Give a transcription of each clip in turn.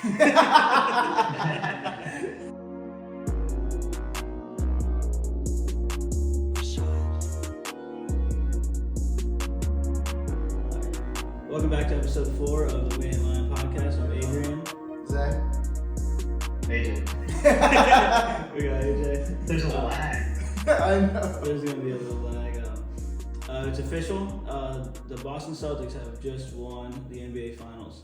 Welcome back to episode 4 of the Lyin podcast. I'm Adrian. Zach. AJ. We got AJ. There's a lag. I know. There's going to be a little lag. It's official. The Boston Celtics have just won the NBA Finals.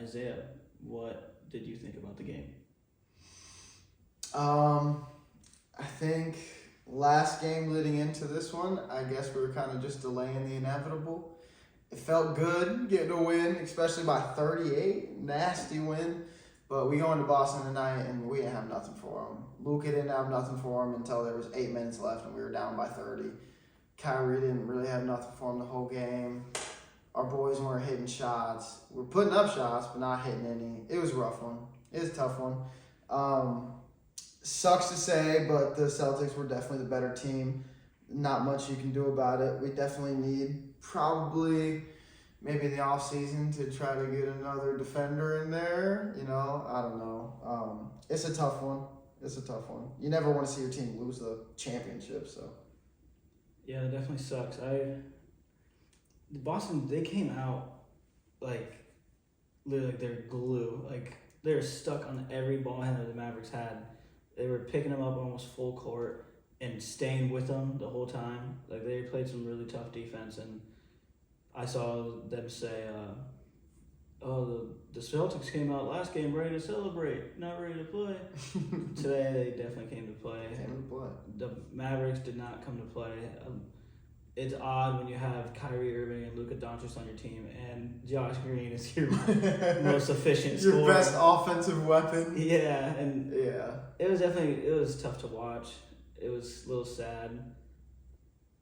Isaiah, what did you think about the game? I think last game leading into this one, I guess we were kind of just delaying the inevitable. It felt good getting a win, especially by 38. Nasty win. But we go into Boston tonight, and we didn't have nothing for them. Luka didn't have nothing for him until there was 8 minutes left, and we were down by 30. Kyrie didn't really have nothing for him the whole game. Our boys weren't hitting shots. We're putting up shots, but not hitting any. It was a rough one. It was a tough one. Sucks to say, but the Celtics were definitely the better team. Not much you can do about it. We definitely need probably maybe in the offseason to try to get another defender in there. You know, I don't know. It's a tough one. You never want to see your team lose the championship, so. Yeah, it definitely sucks. Boston, they came out like literally like they're glue. Like they're stuck on every ball handler the Mavericks had. They were picking them up almost full court and staying with them the whole time. Like they played some really tough defense, and I saw them say, the Celtics came out last game ready to celebrate, not ready to play. Today they definitely came to play. The Mavericks did not come to play. It's odd when you have Kyrie Irving and Luka Doncic on your team, and Josh Green is your most efficient your scorer. best offensive weapon. Yeah, and Yeah. it was tough to watch. It was a little sad.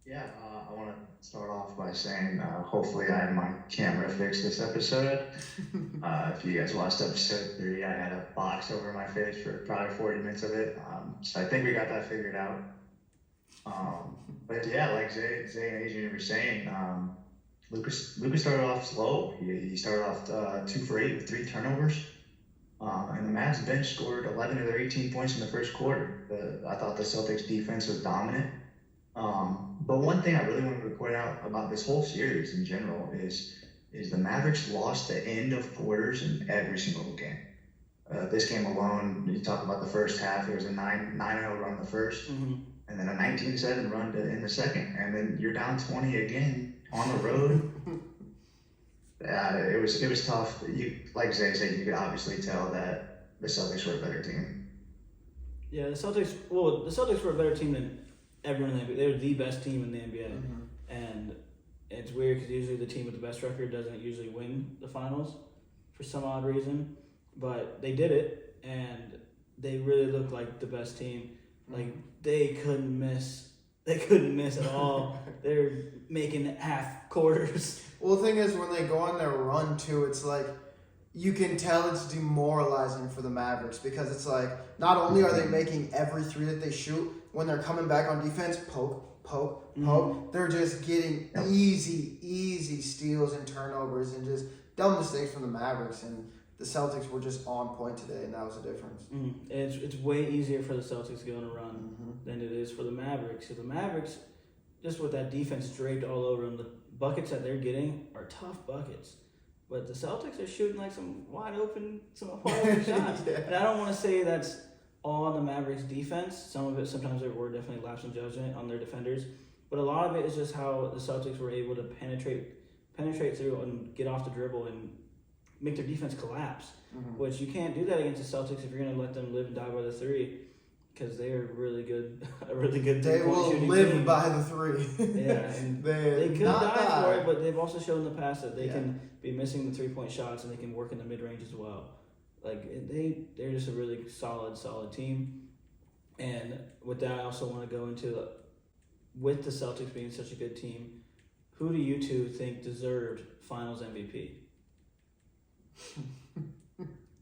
Yeah, I want to start off by saying hopefully I had my camera fixed this episode. If you guys watched episode 3, I had a box over my face for probably 40 minutes of it. So I think we got that figured out. But yeah, like Zay and Adrian were saying, Lucas started off slow. He started off 2 for 8 with 3 turnovers. And the Mavs bench scored 11 of their 18 points in the first quarter. I thought the Celtics defense was dominant. But one thing I really wanted to point out about this whole series in general is the Mavericks lost the end of quarters in every single game. This game alone, you talk about the first half, there was a 9-0 run the first, and then a 19-7 run in the second, and then you're down 20 again on the road. It was tough. Like Zay said, you could obviously tell that the Celtics were a better team. Yeah, the Celtics were a better team than everyone in the NBA. They were the best team in the NBA. And it's weird because usually the team with the best record doesn't usually win the finals for some odd reason. But they did it, and they really looked like the best team. Like, they couldn't miss. They couldn't miss at all. They're making half quarters. Well, the thing is, when they go on their run, too, it's like, you can tell it's demoralizing for the Mavericks because it's like, not only are they making every 3 that they shoot, when they're coming back on defense, poke, they're just getting easy steals and turnovers and just dumb mistakes from the Mavericks, and the Celtics were just on point today, and that was the difference. It's way easier for the Celtics to go on a run than it is for the Mavericks. So the Mavericks, just with that defense draped all over them, the buckets that they're getting are tough buckets. But the Celtics are shooting like some wide open shots. Yeah. And I don't want to say that's all on the Mavericks defense. Some of it, sometimes there were definitely lapse in judgment on their defenders. But a lot of it is just how the Celtics were able to penetrate through and get off the dribble and make their defense collapse. Which you can't do that against the Celtics if you're going to let them live and die by the 3. Because they are really good, a really good They will live team. by the 3. Yeah, and they could die for it, but they've also shown in the past that they can be missing the 3-point shots and they can work in the mid-range as well. Like, they're just a really solid team. And with that, I also want to go into, with the Celtics being such a good team, who do you two think deserved Finals MVP?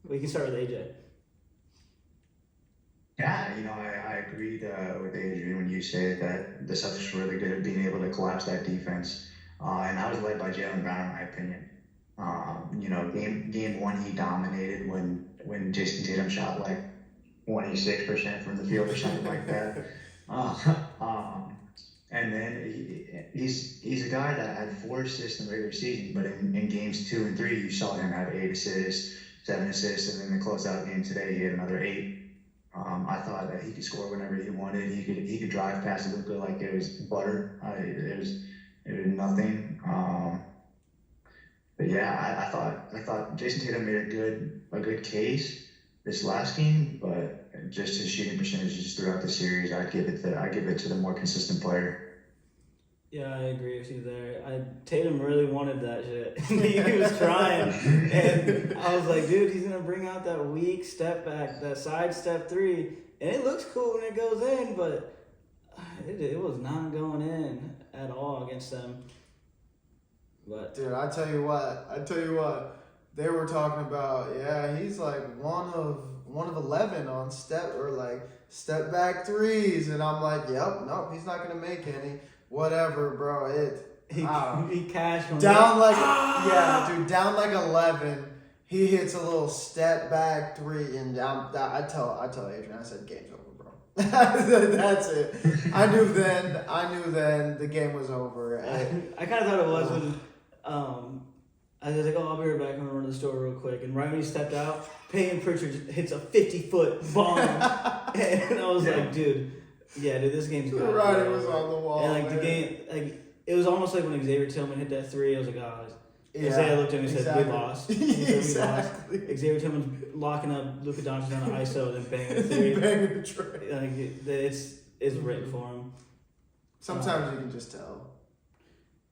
We can start with AJ. Yeah, I agreed with Adrian when you said that the Celtics were really good at being able to collapse that defense. And that was led by Jaylen Brown, in my opinion. Game one he dominated when Jason Tatum shot like 26% from the field or something like that. And then he's a guy that had 4 assists in the regular season, but in games 2 and 3, you saw him have 8 assists, 7 assists, and then the closeout game today, he had another 8. I thought that he could score whenever he wanted. He could drive past Luka like it was butter. It was nothing. But yeah, I thought Jason Tatum made a good case this last game, but just his shooting percentages throughout the series, I give it to the more consistent player. Yeah, I agree with you there. Tatum really wanted that shit. He was trying, and I was like, dude, he's gonna bring out that weak step back, that side step 3, and it looks cool when it goes in, but it was not going in at all against them. But dude, I tell you what, they were talking about. Yeah, he's like one of 11 on step back threes, and I'm like, yep, nope, he's not gonna make any. Whatever, bro. He cashed one. Down down like 11. He hits a little step back 3, and I tell Adrian, I said, game's over, bro. That's it. I knew then the game was over. I kind of thought it was when I was like, I'll be right back. I'm gonna run to the store real quick. And right when he stepped out, Peyton Pritchard hits a 50-foot bomb, and I was like, dude, this game's the writing was on the wall. And like the game, like it was almost like when Xavier Tillman hit that 3. I was like, Isaiah looked at me and said, we lost. Exactly. We lost. Xavier Tillman's locking up Luka Doncic on the ISO, then banging the 3. Banging the tray. Like it's written for him. Sometimes you can just tell.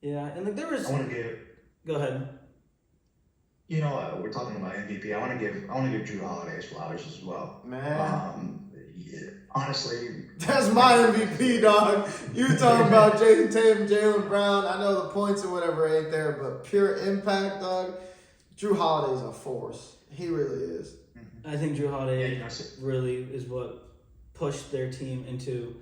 Yeah, and like there was. I want to give. Go ahead. We're talking about MVP. I want to give Drew Holiday his flowers as well. Man. Honestly, that's my MVP, dog. You talking about Jason Tatum, Jaylen Brown. I know the points or whatever ain't there, but pure impact, dog. Drew Holiday's a force. He really is. I think Drew Holiday really is what pushed their team into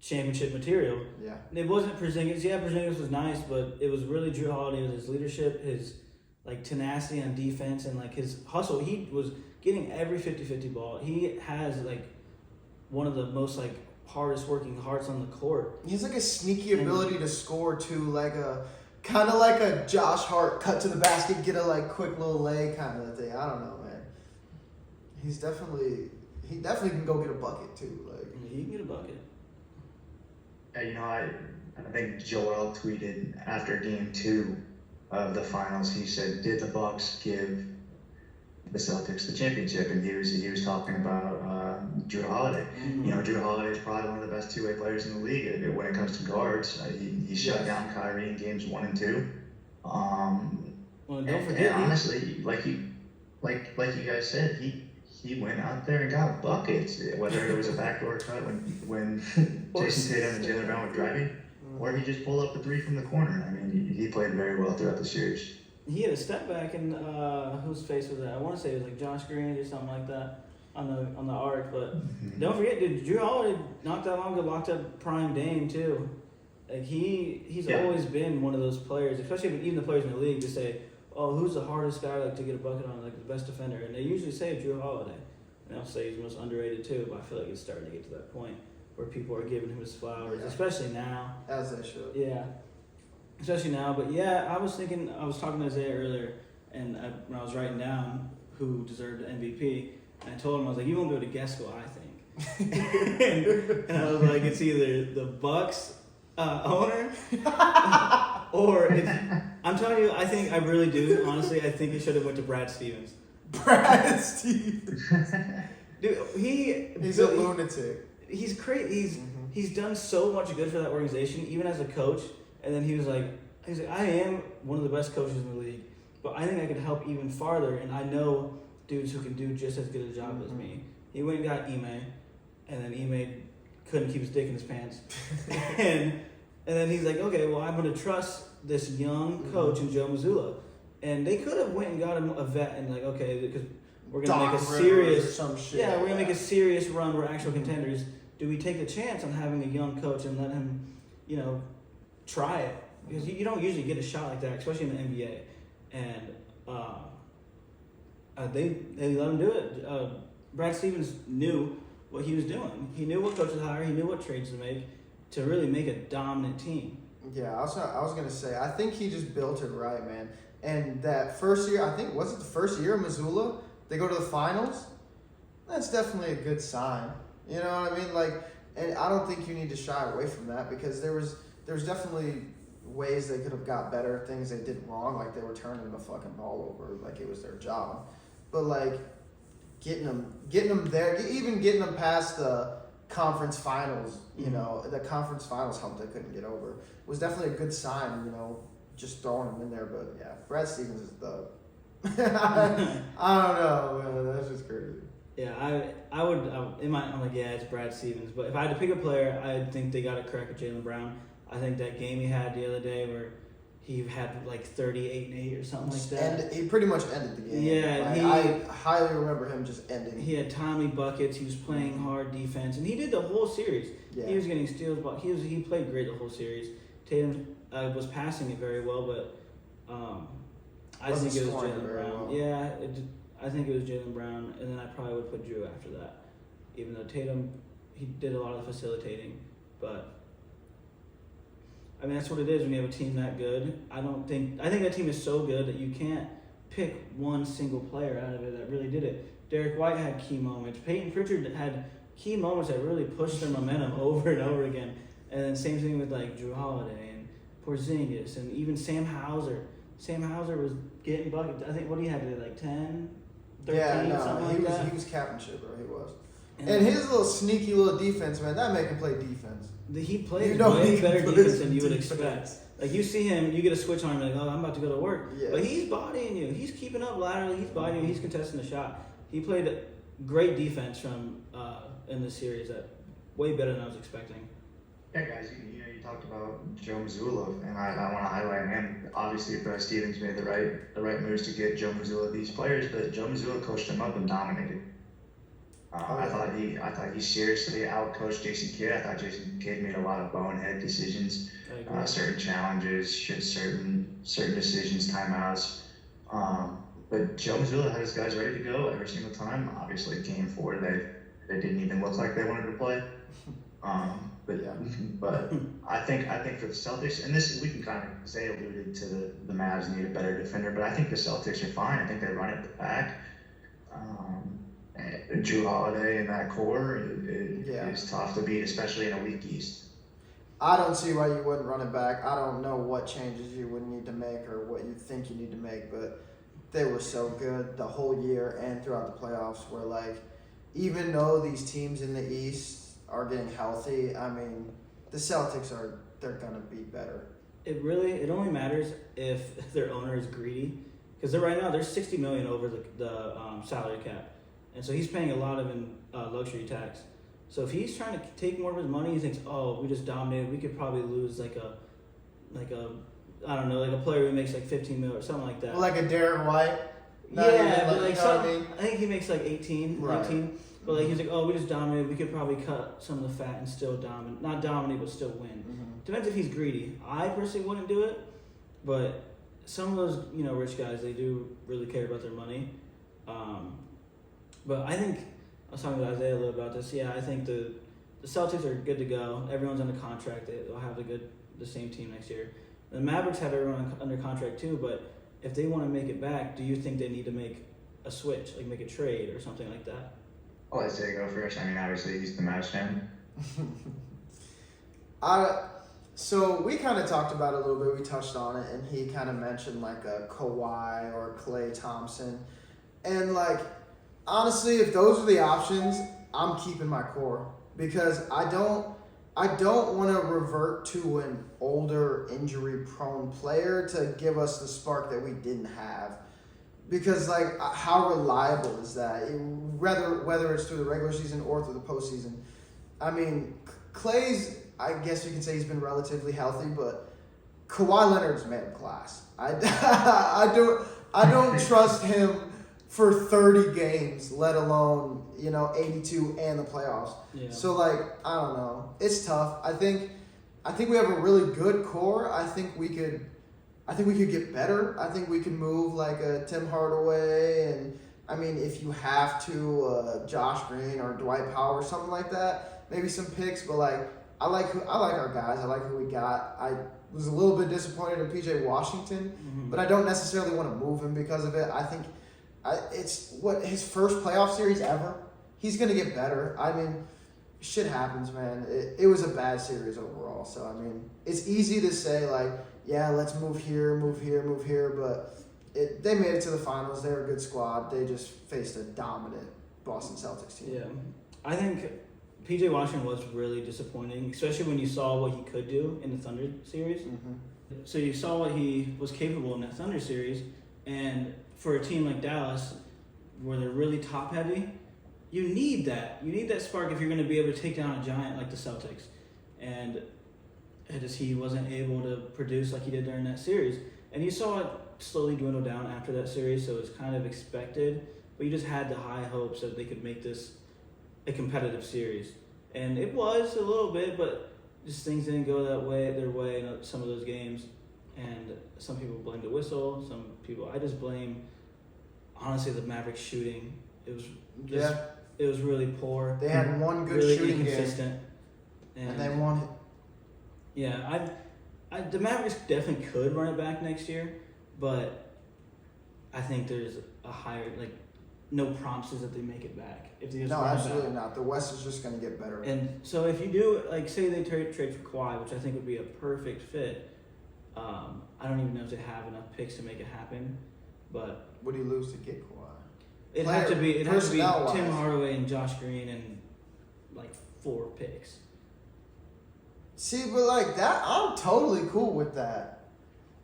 championship material. Yeah. It wasn't Porzingis. Yeah, Porzingis was nice, but it was really Drew Holiday with his leadership, his tenacity on defense, and his hustle. He was getting every 50-50 ball. He has one of the most hardest working hearts on the court. He has a sneaky ability to score too, kind of like a Josh Hart cut to the basket, get a quick little lay kind of thing. I don't know, man. He definitely can go get a bucket too. He can get a bucket. I think Joel tweeted after game 2 of the finals. He said, "Did the Bucks give the Celtics the championship?" And he was talking about Drew Holiday. Mm-hmm. Drew Holiday is probably one of the best 2-way players in the league when it comes to guards. He shut down Kyrie in games 1 and 2. Well, don't forget, and honestly, like you guys said, he went out there and got buckets. Whether it was a backdoor cut when Jason Tatum and Jaylen Brown were driving, or he just pulled up the 3 from the corner. I mean, he played very well throughout the series. He had a step back, and whose face was that? I want to say it was Josh Green or something like that on the arc. But don't forget, dude, Drew Holiday not that long ago locked up prime Dame too. He's always been one of those players, especially even the players in the league, to say, oh, who's the hardest guy to get a bucket on, the best defender, and they usually say Drew Holiday. And they'll say he's the most underrated too. But I feel like it's starting to get to that point where people are giving him his flowers, especially now. As they should. Yeah. Especially now, but I was talking to Isaiah earlier, and when I was writing down who deserved the MVP, and I told him, I was like, you won't be able to guess who I think. and I was like, it's either the Bucks owner, or I'm telling you, I really do, honestly, I think it should have went to Brad Stevens. Brad Stevens. Dude, he's a lunatic. He's crazy. He's done so much good for that organization, even as a coach. And then he was like, I am one of the best coaches in the league, but I think I could help even farther, and I know dudes who can do just as good a job as me. He went and got Ime, and then Ime couldn't keep his dick in his pants. and then he's like, okay, well, I'm going to trust this young coach in Joe Mazzulla. And they could have went and got him a vet and okay, because we're going to make a serious we're going to make a serious run. We're actual contenders. Do we take a chance on having a young coach and let him, try it? Because you don't usually get a shot like that, especially in the NBA. And they let him do it. Brad Stevens knew what he was doing. He knew what coaches hire. He knew what trades to make to really make a dominant team. Yeah, I was gonna say, I think he just built it right, man. And that first year, I think, was it the first year of Missoula? They go to the finals. That's definitely a good sign. You know what I mean? Like, and I don't think you need to shy away from that because there was definitely ways they could have got better, things they did wrong, like they were turning the fucking ball over like it was their job. But like getting them there, even getting them past the conference finals, you know, the conference finals hump they couldn't get over was definitely a good sign, you know, just throwing them in there. But yeah, Brad Stevens is the I don't know, man, that's just crazy. Yeah, I'm like, yeah, it's Brad Stevens. But if I had to pick a player, I think they got to crack at Jaylen Brown. I think that game he had the other day where he had like 38 and 8 or something like that. And he pretty much ended the game. Yeah, I highly remember him just ending. He had Tommy buckets. He was playing hard defense, and he did the whole series. Yeah. He was getting steals, but he played great the whole series. Tatum was passing it very well, but I think it was Jaylen Brown. Well. Yeah, I think it was Jaylen Brown, and then I probably would put Drew after that. Even though Tatum, he did a lot of facilitating, but I mean that's what it is when you have a team that good. I think that team is so good that you can't pick one single player out of it that really did it. Derek White had key moments. Peyton Pritchard had key moments that really pushed their momentum over and over again. And then same thing with like Drew Holiday and Porzingis and even Sam Hauser. Sam Hauser was getting buckets. I think what he had today, like 10, 13, something like that. He was captain shit, bro. He was. And his little sneaky little defense, man, that make him play defense. He plays way better defense than you would expect. Like you see him, you get a switch on him, like, oh, I'm about to go to work. Yes. But he's bodying you. He's keeping up laterally. He's bodying you. He's contesting the shot. He played great defense from in this series, that way better than I was expecting. Yeah, guys, you talked about Joe Mazzulla, and I want to highlight him. Obviously, Brad Stevens made the right moves to get Joe Mazzulla these players, but Joe Mazzulla coached them up and dominated. I thought he seriously outcoached Jason Kidd. I thought Jason Kidd made a lot of bonehead decisions, certain challenges, certain decisions, timeouts. But Joe Mazzulla had his guys ready to go every single time. Obviously, game 4, they didn't even look like they wanted to play. But I think for the Celtics, and this we can kind of say alluded to the Mavs need a better defender, but I think the Celtics are fine. I think they run it back. And Drew Holiday in that core is tough to beat, especially in a weak East. I don't see why you wouldn't run it back. I don't know what changes you would need to make or what you think you need to make, but they were so good the whole year and throughout the playoffs where, like, even though these teams in the East are getting healthy, I mean, the Celtics they're going to be better. It only matters if their owner is greedy, because right now they're $60 million over the salary cap. And so he's paying a lot of luxury tax. So if he's trying to take more of his money, he thinks, oh, we just dominated. We could probably lose like a I don't know, like a player who makes like 15 mil or something like that. Like a Derek White. I think he makes like 18, right. 19. But like he's like, oh, we just dominated. We could probably cut some of the fat and still dominate. Not dominate, but still win. Mm-hmm. Depends if he's greedy. I personally wouldn't do it, but some of those rich guys, they do really care about their money. But I think I was talking to Isaiah a little about this. Yeah, I think the Celtics are good to go. Everyone's under contract. They'll have the same team next year. The Mavericks have everyone under contract too. But if they want to make it back, do you think they need to make a switch, like make a trade or something like that? I'll let Isaiah go first. I mean, obviously he's the Mavs fan. So we kind of talked about it a little bit. We touched on it, and he kind of mentioned like a Kawhi or Klay Thompson, and like. Honestly, if those are the options, I'm keeping my core because I don't want to revert to an older injury-prone player to give us the spark that we didn't have. Because like, how reliable is that? Whether it's through the regular season or through the postseason. I mean, Klay's, I guess you can say he's been relatively healthy, but Kawhi Leonard's man of class. I don't trust him for 30 games, let alone, 82 and the playoffs. Yeah. So, like, I don't know. It's tough. I think we have a really good core. I think we could I think we could get better. I think we can move like a Tim Hardaway, and I mean, if you have to, Josh Green or Dwight Powell or something like that, maybe some picks. But like, I like our guys. I like who we got. I was a little bit disappointed in PJ Washington, but I don't necessarily want to move him because of it. I think it's his first playoff series ever. He's gonna get better. I mean, shit happens, man. It was a bad series overall. So I mean, it's easy to say like, yeah, let's move here, but they made it to the finals. They're a good squad. They just faced a dominant Boston Celtics team. Yeah, I think PJ Washington was really disappointing, especially when you saw what he could do in the Thunder series. Mm-hmm. So you saw what he was capable in that Thunder series, and for a team like Dallas, where they're really top heavy, you need that. You need that spark if you're going to be able to take down a giant like the Celtics. And he wasn't able to produce like he did during that series. And you saw it slowly dwindle down after that series, so it was kind of expected. But you just had the high hopes that they could make this a competitive series. And it was a little bit, but just things didn't go their way in some of those games. And some people blame the whistle, some people, I just blame, honestly, the Mavericks shooting. It was just, it was really poor. They had one good really shooting inconsistent. game, and they won it. Yeah, the Mavericks definitely could run it back next year, but I think there's a higher, like, no promises that they make it back. If they just No, run it absolutely back. not. The West is just going to get better. And so if you do, like, say they trade for Kawhi, which I think would be a perfect fit, I don't even know if they have enough picks to make it happen, but What do you lose to get Kawhi? it'd have to be personnel-wise. Tim Hardaway and Josh Green and like 4 picks. See, but like that, I'm totally cool with that.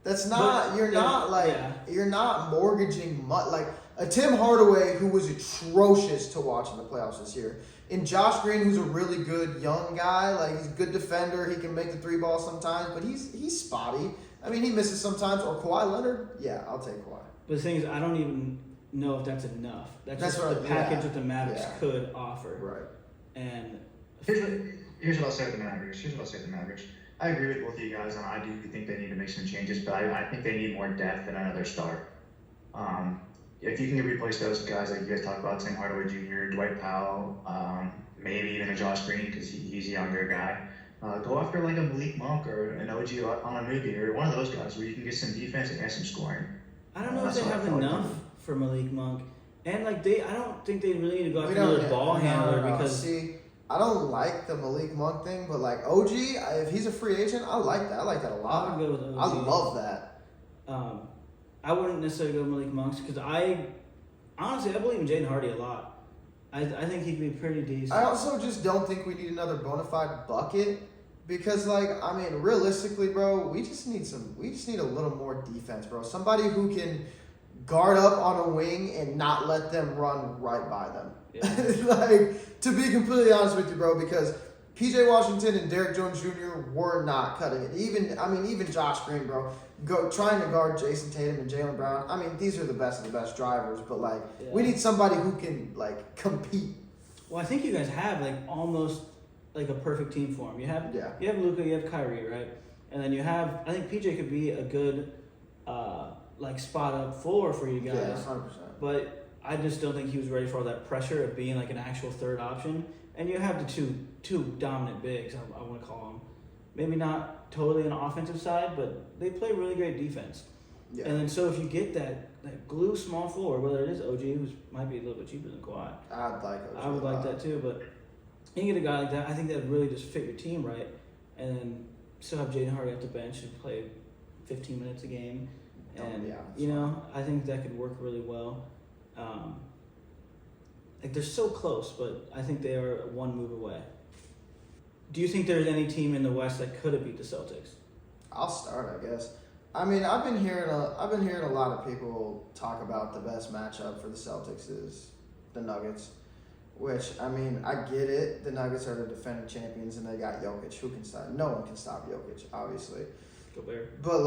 That's not But, you're yeah, not like yeah. you're not mortgaging much. Like a Tim Hardaway who was atrocious to watch in the playoffs this year, and Josh Green who's a really good young guy. Like he's a good defender. He can make the 3 ball sometimes, but he's spotty. I mean, he misses sometimes. Or Kawhi Leonard, yeah, I'll take Kawhi. But the thing is, I don't even know if that's enough. That's just what the package that the Mavericks yeah. could offer. Right. And Here's what I'll say with the Mavericks. I agree with both of you guys, and I do think they need to make some changes, but I think they need more depth than another start. If you can replace those guys like you guys talked about, Tim Hardaway Jr., Dwight Powell, maybe even a Josh Green because he's a younger guy, go after like a Malik Monk or an OG on a movie or one of those guys where you can get some defense and some scoring. I don't know if That's they what I have felt like. enough for Malik Monk. And like I don't think they really need to go We after don't- another ball handler no. because See, I don't like the Malik Monk thing, but like OG, if he's a free agent, I like that. I like that a I lot. would go with OG. I love that. I wouldn't necessarily go Malik Monk because I believe in Jaden Hardy a lot. I think he'd be pretty decent. I also just don't think we need another bona fide bucket because, like, I mean, realistically, bro, we just need a little more defense, bro. Somebody who can guard up on a wing and not let them run right by them. Yeah. Like, to be completely honest with you, bro, because PJ Washington and Derek Jones Jr. were not cutting it. Even Josh Green, bro, trying to guard Jason Tatum and Jaylen Brown. I mean, these are the best of the best drivers, but like, we need somebody who can like compete. Well, I think you guys have like almost like a perfect team for him. You have Luka, you have Kyrie, right? And then you have, I think PJ could be a good like spot up floor for you guys. Yeah, 100%. But I just don't think he was ready for all that pressure of being like an actual third option. And you have the two dominant bigs, I want to call them. Maybe not totally on the offensive side, but they play really great defense. Yeah. And then so if you get that glue small floor, whether it is OG, who might be a little bit cheaper than Kawhi. I'd like OG. I would like that too, but you get a guy like that, I think that would really just fit your team right. And then still have Jaden Hardy off the bench and play 15 minutes a game. And, I think that could work really well. Like they're so close, but I think they are one move away. Do you think there's any team in the West that could have beat the Celtics? I'll start, I guess. I mean, I've been hearing a lot of people talk about the best matchup for the Celtics is the Nuggets, which I mean, I get it. The Nuggets are the defending champions, and they got Jokic. Who can stop? No one can stop Jokic, obviously. Go Bear. But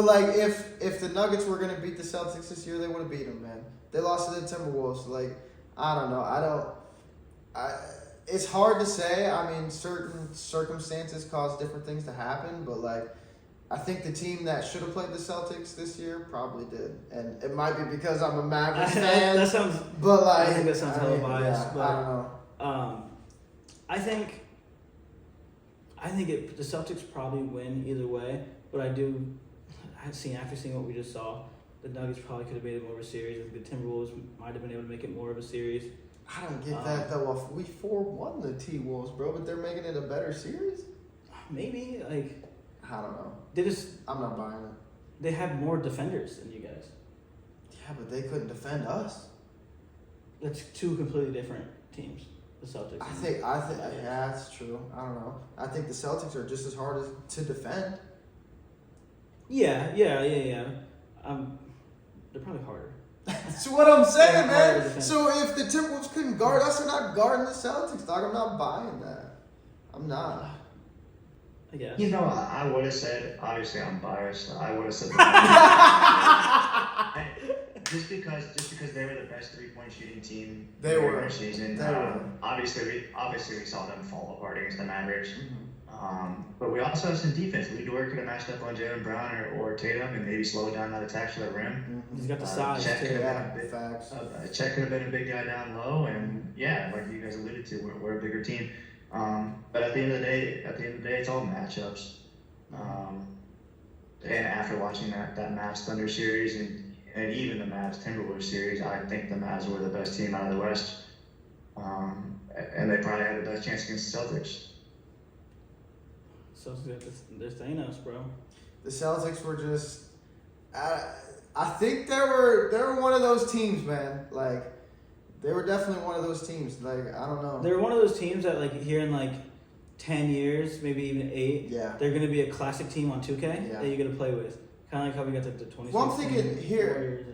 like, if the Nuggets were gonna beat the Celtics this year, they would have beat them, man. They lost to the Timberwolves. Like, I don't know. It's hard to say. I mean, certain circumstances cause different things to happen, but like, I think the team that should have played the Celtics this year probably did, and it might be because I'm a Mavericks fan. That sounds. But like, I think that sounds hella biased. Yeah, but, I don't know. I think the Celtics probably win either way, but after seeing what we just saw, the Nuggets probably could have made it more of a series. I think the Timberwolves might have been able to make it more of a series. I don't get that though. We 4-1 the T-Wolves, bro, but they're making it a better series. Maybe I don't know. I'm not buying it. They have more defenders than you guys. Yeah, but they couldn't defend us. That's two completely different teams. The Celtics. I think yeah, that's true. I don't know. I think the Celtics are just as hard to defend. Yeah. They're probably harder. That's what I'm saying, They're man. So if the Timberwolves couldn't guard us, they're not guarding the Celtics, dog. I'm not buying that. I'm not. I guess. You know, I would have said, obviously I'm biased, I would have said just because they were the best 3-point shooting team in the regular season. Obviously we saw them fall apart against the Mavericks. Mm-hmm. But we also have some defense. Lee Dort could have matched up on Jaylen Brown or Tatum and maybe slowed down that attack to the rim. Mm-hmm. He's got the size Chet too. Facts. Chet could have been a big guy down low, and yeah, like you guys alluded to, we're a bigger team. But at the end of the day, it's all matchups. And after watching that Mavs Thunder series and even the Mavs Timberwolves series, I think the Mavs were the best team out of the West. And they probably had the best chance against the Celtics. They're Thanos, bro. The Celtics were just. I think they were one of those teams, man. Like, they were definitely one of those teams. Like, I don't know. They're one of those teams that here in 10 years, maybe even 8, yeah, they're gonna be a classic team on 2K Yeah. that you're gonna play with. Kind of like how we got the 2016 Well, I'm thinking Warriors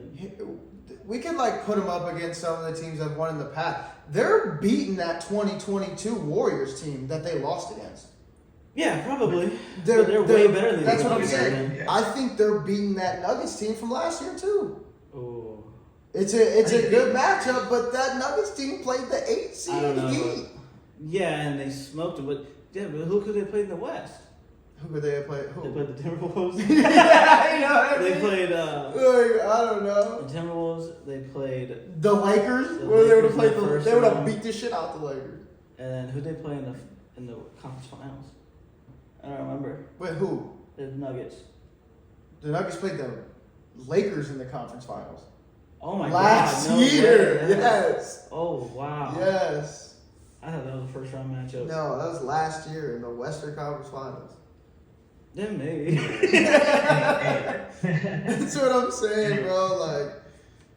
we could put them up against some of the teams that have won in the past. They're beating that 2022 Warriors team that they lost against. Yeah, probably. They're way better than that's the what I'm Nuggets, saying. man. Yeah. I think they're beating that Nuggets team from last year too. Oh, It's a good matchup, but that Nuggets team played the 8 seed I don't know. Heat. Yeah, and they smoked them. But who could they play in the West? Who could they play? They Who? played the Timberwolves. Yeah, you know what I They mean? played I don't know. the Timberwolves. They played, The Lakers. The Well, they would have Lakers in played the first they would have round. beat the shit out the Lakers. and then who they play in the conference finals? I don't remember. Wait, who? The Nuggets. The Nuggets played the Lakers in the conference finals. Oh my Last God! No year, way. yes. Oh wow. Yes. I thought that was a first round matchup. No, that was last year in the Western Conference Finals. Yeah, maybe. That's what I'm saying, bro. Like,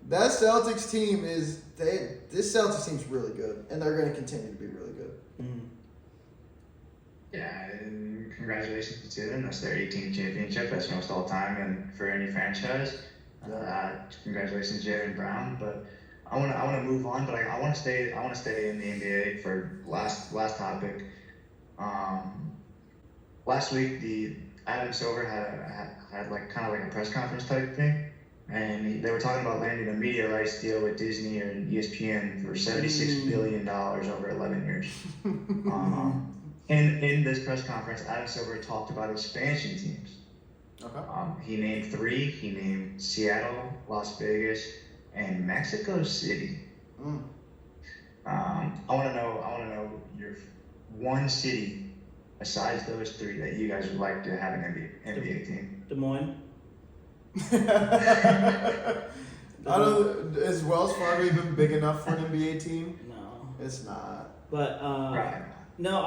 that Celtics team this Celtics team's really good, and they're going to continue to be really good. Mm. Yeah, and congratulations to them. That's their 18th championship. That's most all time, and for any franchise. Congratulations, Jaylen Brown. But I want to move on. But I want to stay in the NBA for last topic. Last week, the Adam Silver had kind of a press conference type thing, and they were talking about landing a media rights deal with Disney and ESPN for $76 billion over 11 years. In this press conference, Adam Silver talked about expansion teams. Okay. He named 3. He named Seattle, Las Vegas, and Mexico City. I want to know your one city besides those 3 that you guys would like to have an NBA team. Des Moines. Is Wells Fargo even big enough for an NBA team? No. It's not. But Right. no,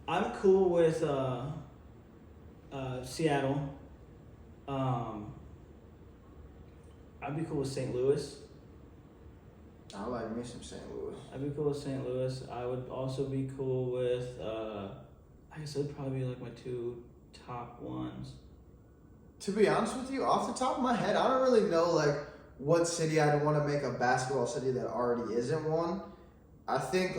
I'm cool with Seattle. I'd be cool with St. Louis. I like me some St. Louis. I'd be cool with St. Louis. I would also be cool with. I guess it'd probably be my 2 top ones. To be honest with you, off the top of my head, I don't really know what city I'd want to make a basketball city that already isn't one. I think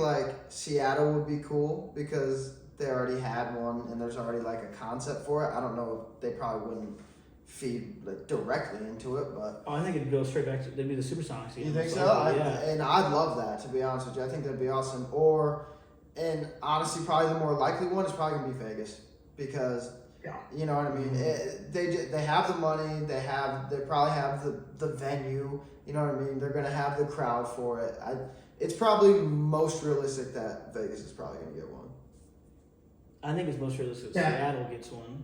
Seattle would be cool because they already had one and there's already a concept for it. I don't know if they probably wouldn't feed directly into it, but Oh, I think it'd go straight back to. They'd be the Supersonics. you think so? Yeah. And I'd love that, to be honest with you. I think that'd be awesome. And honestly, probably the more likely one is probably gonna be Vegas because Yeah. You know what I mean? They have the money. They probably have the venue. You know what I mean? They're gonna have the crowd for it. It's probably most realistic that Vegas is probably gonna get one. I think it's most realistic Seattle gets one.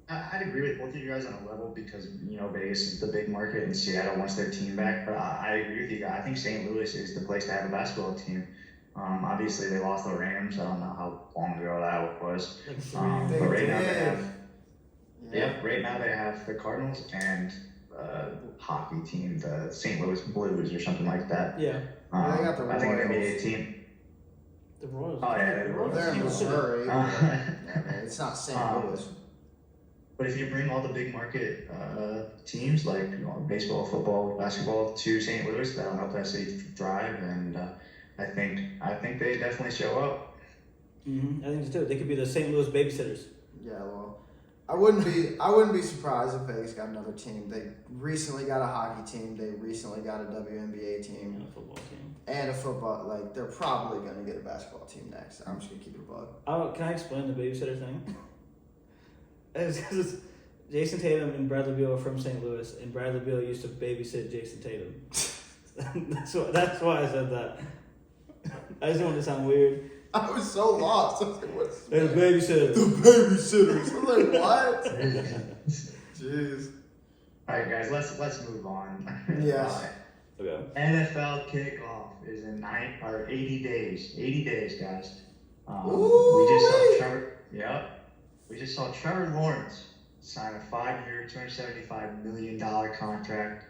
I'd agree with both of you guys on a level because, Vegas is the big market and Seattle wants their team back. But I agree with you guys. I think St. Louis is the place to have a basketball team. Obviously, they lost the Rams. I don't know how long ago that was. But right now they have the Cardinals and hockey team, the St. Louis Blues or something like that. Yeah. They got the Royals. I think an NBA team. The Royals. Oh, yeah. They're in Missouri. It's not St. Louis. But if you bring all the big market teams like baseball, football, basketball to St. Louis, that'll help that city thrive. And I think they definitely show up. Mm-hmm. I think so too. They could be the St. Louis babysitters. Yeah, well, I wouldn't be surprised if Vegas got another team. They recently got a hockey team. They recently got a WNBA team. And a football team. And a football. Like, they're probably going to get a basketball team next. I'm just going to keep it a bug. Can I explain the babysitter thing? It's Jason Tatum and Bradley Beal are from St. Louis, and Bradley Beal used to babysit Jason Tatum. That's why I said that. I just wanted to sound weird. I was so lost. I was like, what's the babysitter? The babysitters. I was like, what? Jeez. All right, guys, let's move on. Yes. Okay. NFL kickoff is in 80 days. 80 days, guys. We just saw Trevor Lawrence sign a 5-year, $275 million contract,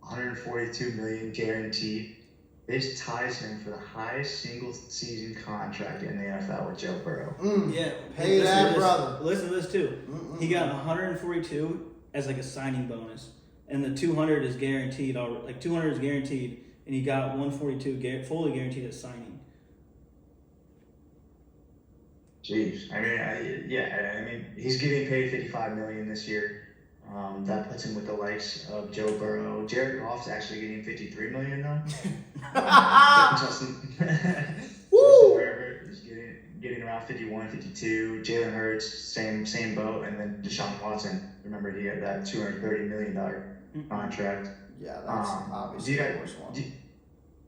$142 million guaranteed. This ties him for the highest single-season contract in the NFL with Joe Burrow. Yeah, pay that brother. Listen to this too. He got 142 as like a signing bonus, and the 200 is guaranteed. 200 is guaranteed, and he got 142 fully guaranteed as signing. Jeez, I mean, he's getting paid $55 million this year. That puts him with the likes of Joe Burrow. Jared Goff's actually getting $53 million though. Justin Herbert is getting around 51, 52. Jalen Hurts, same boat, and then Deshaun Watson. Remember, he had that $230 million contract. Yeah, that's obviously the worst one.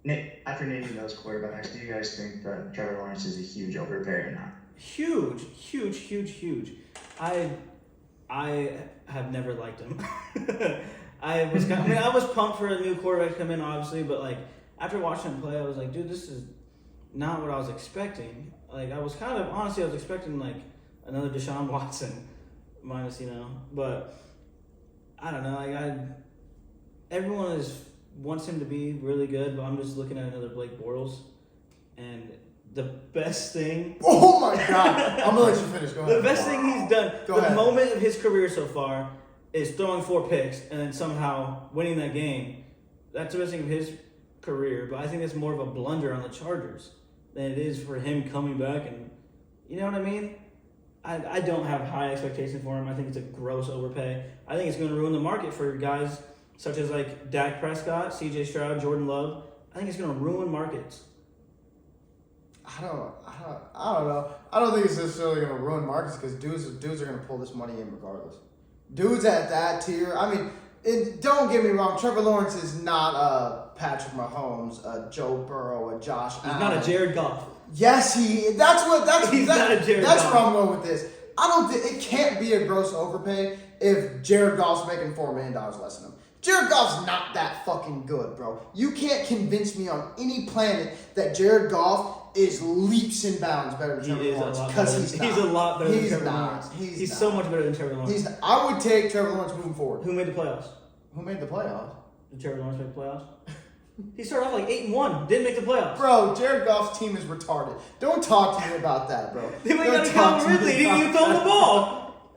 Nick, after naming those quarterbacks, do you guys think that Trevor Lawrence is a huge overpay or not? Huge. I have never liked him. I was pumped for a new quarterback to come in, obviously, but like after watching him play, I was like, dude, this is not what I was expecting. Like I was expecting like another Deshaun Watson, minus but I don't know. Everyone wants him to be really good, but I'm just looking at another Blake Bortles, and the best thing. Oh my God! I'm gonna let you finish. Go ahead. The best thing he's done, moment of his career so far, is throwing 4 picks and then somehow winning that game. That's the best thing of his career, but I think it's more of a blunder on the Chargers than it is for him coming back, and you know what I mean? I don't have high expectations for him. I think it's a gross overpay. I think it's going to ruin the market for guys such as like Dak Prescott, C.J. Stroud, Jordan Love. I think it's going to ruin markets. I don't know. I don't think it's necessarily going to ruin markets because dudes are going to pull this money in regardless. Dudes at that tier. I mean, don't get me wrong. Trevor Lawrence is not a Patrick Mahomes, a Joe Burrow, a Josh Allen. He's not a Jared Goff. Yes, He's not a Jared That's Goff. where I'm going with this. I don't think it can't be a gross overpay if Jared Goff's making $4 million less than him. Jared Goff's not that fucking good, bro. You can't convince me on any planet that Jared Goff is leaps and bounds better than Trevor Lawrence because he's not. He's a lot better than Trevor not. Lawrence. He's not. So much better than Trevor Lawrence. I would take Trevor Lawrence moving forward. Who made the playoffs? Who made the playoffs? Did Trevor Lawrence make the playoffs? He started off like 8-1, didn't make the playoffs. Bro, Jared Goff's team is retarded. Don't talk to me about that, bro. They went down to Calvin Ridley. He didn't even throw the ball.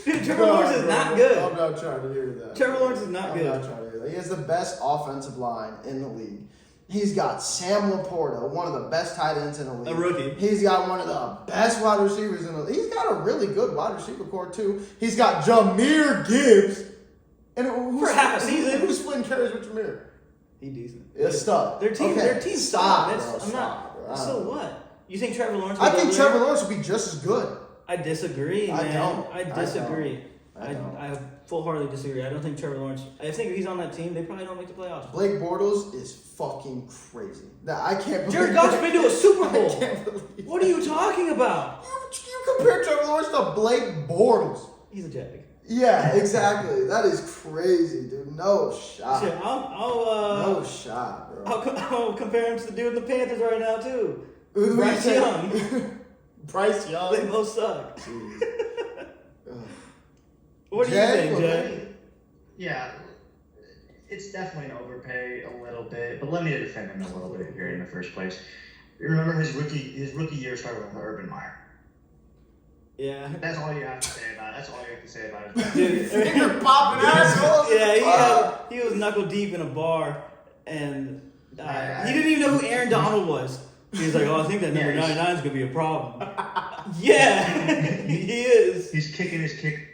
Dude, Trevor Lawrence is not good. I'm not trying to hear that. Trevor Lawrence is not good. I'm not trying to hear that. He has the best offensive line in the league. He's got Sam Laporta, one of the best tight ends in the league. A rookie. He's got one of the best wide receivers in the league. He's got a really good wide receiver core, too. He's got Jahmyr Gibbs. And for half a season. Who's splitting carries with Jahmyr? He's decent. It's stuff. Their team sucks. Stop. So what? You think Trevor Lawrence? I think Trevor Lawrence would be just as good. I disagree, man. I disagree. I full-heartedly disagree. I don't think Trevor Lawrence. I think if he's on that team, they probably don't make the playoffs. Blake Bortles is fucking crazy. I can't believe Jared Goff's been to a Super Bowl. I can't believe What are you talking about? You compare Trevor Lawrence to Blake Bortles. He's a Jag. Yeah, exactly. That is crazy, dude. No shot. Shit, No shot, bro. I'll compare him to the dude in the Panthers right now too. Who Bryce you Young. Bryce Young. They both suck. Ugh. What do you think, Jay? Yeah, it's definitely an overpay a little bit, but let me defend him a little bit here in the first place. You remember his rookie year started with Urban Meyer. Yeah. That's all you have to say about it. That's all you have to say about it. Dude, Finger popping assholes. Yeah, he was knuckle deep in a bar, and he didn't even know who Aaron Donald was. He was like, "Oh, I think that number 99 is gonna be a problem." Yeah, he is. He's kicking his kicker.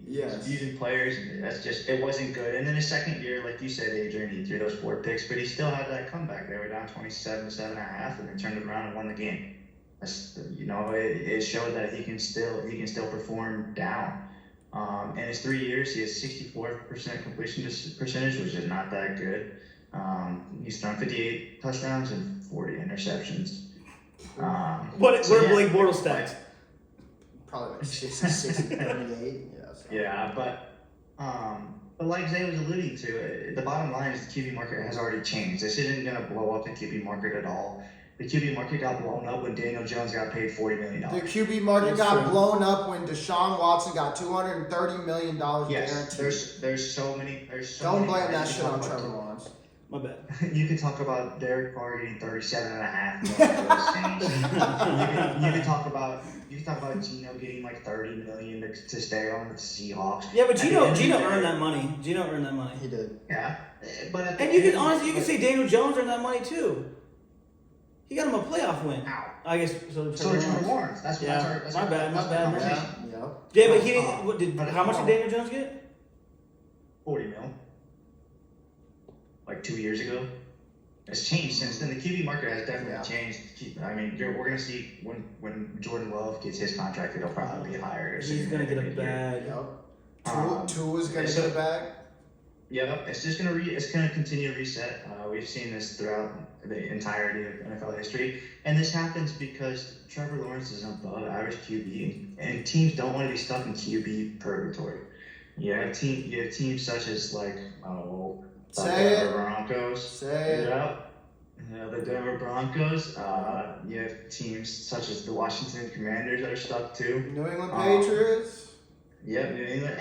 Yes. He's using players. And that's just it wasn't good. And then his second year, like you said, Adrian, he threw those 4 picks, but he still had that comeback. They were down 27-7.5, and they turned it around and won the game. That's, it showed that he can still perform down. In his 3 years, he has 64% completion percentage, which is not that good. He's thrown 58 touchdowns and 40 interceptions. What are Blake Bortles stats? Probably like 60, 38. Yeah, but like Zay was alluding to, the bottom line is the QB market has already changed. This isn't going to blow up the QB market at all. The QB market got blown up when Daniel Jones got paid $40 million. The QB market got blown up when Deshaun Watson got $230 million yes, guaranteed. there's so many. Don't blame that shit on Trevor Lawrence. My bad. You can talk about Derek Carr getting $37.5 million for the Saints. You can talk about Geno getting like $30 million to stay on with the Seahawks. Yeah, but Geno earned that money. Geno earned that money. He did. Yeah, but and you can say Daniel Jones earned that money too. He got him a playoff win. Ow. I guess so. Trevor Lawrence. That's my bad. Yeah, but he how much did Daniel Jones get? $40 million. Like 2 years ago. It's changed since then. The QB market has definitely changed. I mean, we're gonna see when Jordan Love gets his contract, it'll probably be higher. He's gonna get a bag. Yep. Tua's gonna get a bag. Yeah, it's just gonna continue to reset. We've seen this throughout the entirety of NFL history, and this happens because Trevor Lawrence is an above average QB, and teams don't want to be stuck in QB purgatory. You have teams such as like the Denver Broncos. Say it. Yeah, the Denver Broncos. You have teams such as the Washington Commanders that are stuck too. New England Patriots. Yeah, New England,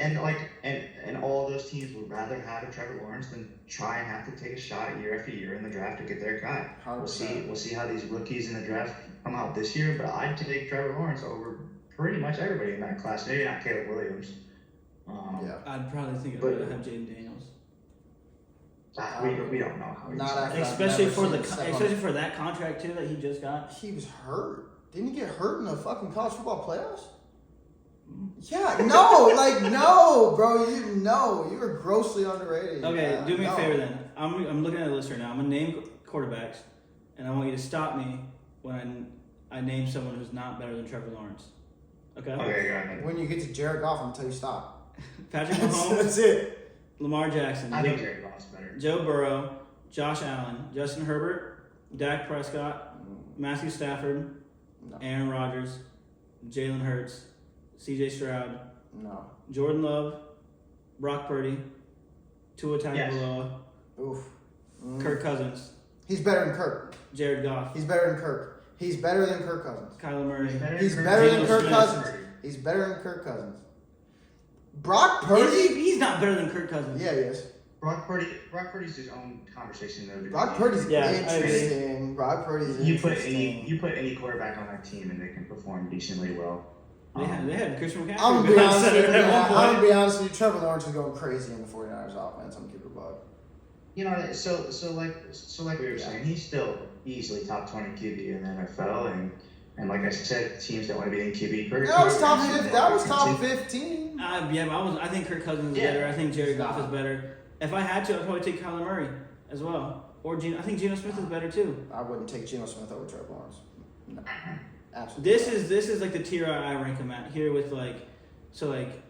and all those teams would rather have a Trevor Lawrence than try and have to take a shot year after year in the draft to get their guy. 100%. We'll see how these rookies in the draft come out this year, but I'd take Trevor Lawrence over pretty much everybody in that class. Maybe not Caleb Williams. I'd probably think I'd rather have Jaden Daniels. We don't know how Not especially for that contract too that he just got. He was hurt. Didn't he get hurt in the fucking college football playoffs? Yeah, no, bro. You were grossly underrated. Okay, do me a favor then. I'm looking at the list right now. I'm gonna name quarterbacks, and I want you to stop me when I name someone who's not better than Trevor Lawrence. Okay. Okay, go ahead. When you get to Jared Goff, until you stop. Patrick Mahomes. That's it. Lamar Jackson. I think Jared Goff's better. Joe Burrow, Josh Allen, Justin Herbert, Dak Prescott, Matthew Stafford, Aaron Rodgers, Jalen Hurts, C.J. Stroud, Jordan Love, Brock Purdy, Tua Tagovailoa, Kirk Cousins. He's better than Kirk. Jared Goff. He's better than Kirk. He's better than Kirk Cousins. Kyler Murray. He's better than Kirk Cousins. He's better than Kirk Cousins. Brock Purdy? He's not better than Kirk Cousins. Yeah, he is. Brock Purdy's his own conversation though. Brock Purdy's interesting. Brock Purdy's interesting. You put any quarterback on that team and they can perform decently well. They had Christian McCaffrey. I'm gonna be honest with you. Trevor Lawrence is going crazy in the 49ers offense. I'm keeping it bug. You know, so like we were saying, he's still easily top 20 QB in the NFL, and like I said, teams that want to be in QB. That was top 15. Yeah, but I think Kirk Cousins is better. I think Jared Goff is better. If I had to, I'd probably take Kyler Murray as well, or I think Geno Smith is better too. I wouldn't take Geno Smith over Trevor Lawrence. No. Absolutely. This is like the tier I rank him at here with like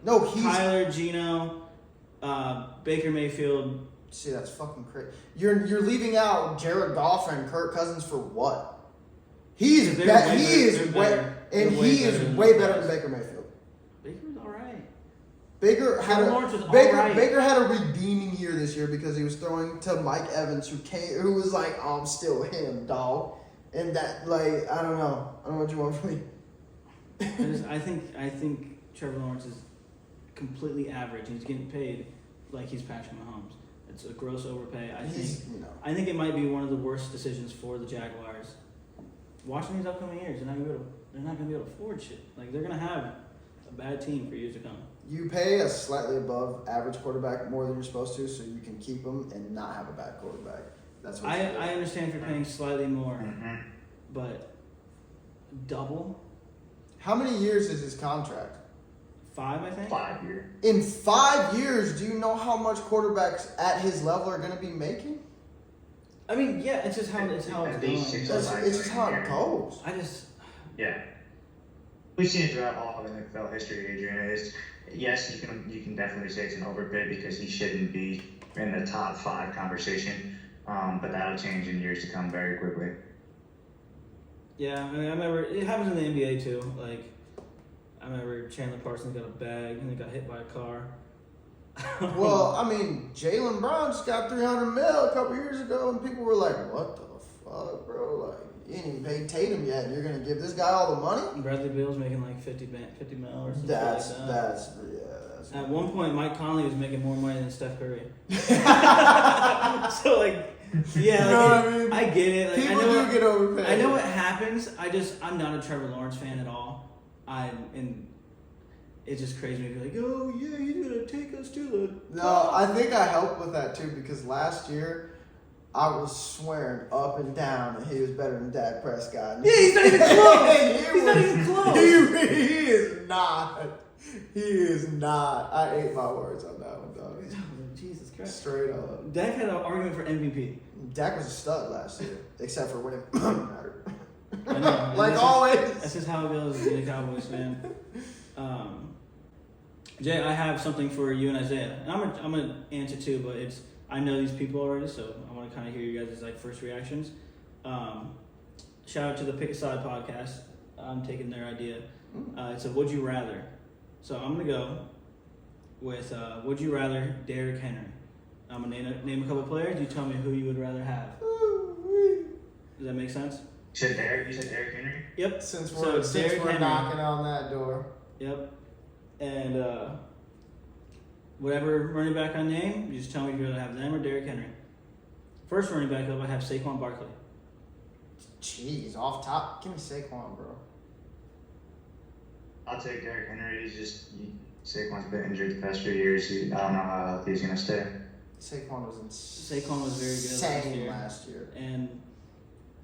no, he's Kyler, Geno, Baker Mayfield. See, that's fucking crazy. You're leaving out Jared Goff and Kirk Cousins for what? He is way better than Baker Mayfield. Baker's all right. Baker had a redeeming year this year because he was throwing to Mike Evans, who was like, oh, I'm still him, dog. And that, like, I don't know what you want from me. I think Trevor Lawrence is completely average. He's getting paid like he's Patrick Mahomes. It's a gross overpay. I think it might be one of the worst decisions for the Jaguars. Watching these upcoming years, they're not going to be able to afford shit. Like, they're going to have a bad team for years to come. You pay a slightly above average quarterback more than you're supposed to, so you can keep him and not have a bad quarterback. That's what I understand if you're paying slightly more, but double? How many years is his contract? 5, I think. 5 years. In 5 years, do you know how much quarterbacks at his level are going to be making? I mean, yeah, it's just how it's going. It's just how it goes. Yeah. We've seen it throughout all of NFL history, Adrian. Yes, you can definitely say it's an overpay because he shouldn't be in the top 5 conversation. But that'll change in years to come very quickly. Yeah, I mean, I remember it happens in the NBA too. Like, I remember Chandler Parsons got a bag and he got hit by a car. Well, I mean, Jaylen Brown just got $300 million a couple years ago, and people were like, "What the fuck, bro? Like, you ain't even paid Tatum yet, and you're gonna give this guy all the money?" Bradley Beal's making like 50 mil or something That's like that. That's At one point, Mike Conley was making more money than Steph Curry. So like, yeah, you know what I mean? I get it. Like, People do get overpaid. I know what happens. I'm not a Trevor Lawrence fan at all. It just crazy me to be like, oh yeah, he's gonna take us to the. No, I think I helped with that too because last year I was swearing up and down that he was better than Dak Prescott. Yeah, he's not even close. He's not even close. He is not. He is not. I ate my words on that one, dog. Jesus Christ. Straight up. Dak had an argument for MVP. Dak was a stud last year, except for when it mattered. I know. Like always. That's just how it goes being a Cowboys fan. Jay, I have something for you and Isaiah. And I'm gonna answer too, but I know these people already, so I want to kind of hear you guys' like first reactions. Shout out to the Pick a Side podcast. I'm taking their idea. It's a Would You Rather. So I'm gonna go with Would You Rather Derrick Henry. I'm gonna name a couple players. You tell me who you would rather have. Does that make sense? You said Derrick Henry? Yep. Since we're knocking on that door. Yep. And whatever running back I name, you just tell me if you're gonna have them or Derrick Henry. First running back up, I have Saquon Barkley. Jeez, off top, give me Saquon, bro. I'll take Derrick Henry. Saquon's been injured the past few years. I don't know how healthy he's gonna stay. Saquon was very good last year. And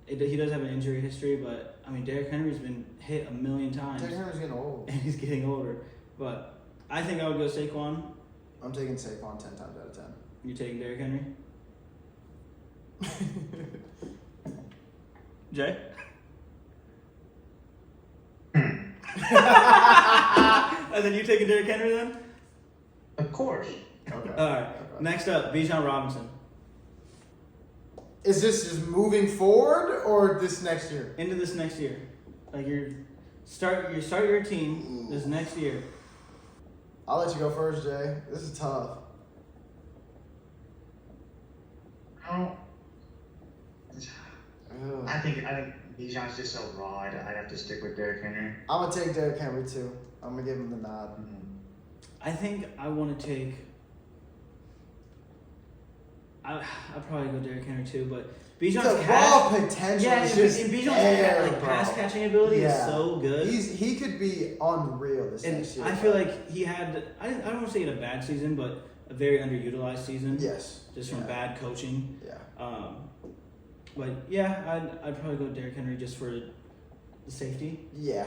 he does have an injury history, but I mean Derrick Henry's been hit a million times. Derrick Henry's getting old. And he's getting older. But I think I would go Saquon. I'm taking Saquon 10 times out of 10. You taking Derrick Henry? Jay? And then you taking Derrick Henry then? Of course. Okay. All right. Okay. Next up, Bijan Robinson. Is this just moving forward or this next year? Into this next year. Like you start your team this next year. I'll let you go first, Jay. This is tough. I think Bijan's just so raw. I'd have to stick with Derrick Henry. I'm gonna take Derrick Henry too. I'm gonna give him the nod. I think I want to take. I'll probably go Derrick Henry too, but Bijan's raw potential is just Bijan's pass catching ability is so good. He could be unreal this next year. I feel like he had. I don't want to say he had a bad season, but a very underutilized season. Yes. Just from bad coaching. Yeah. But yeah, I'd probably go Derrick Henry just for the safety. Yeah.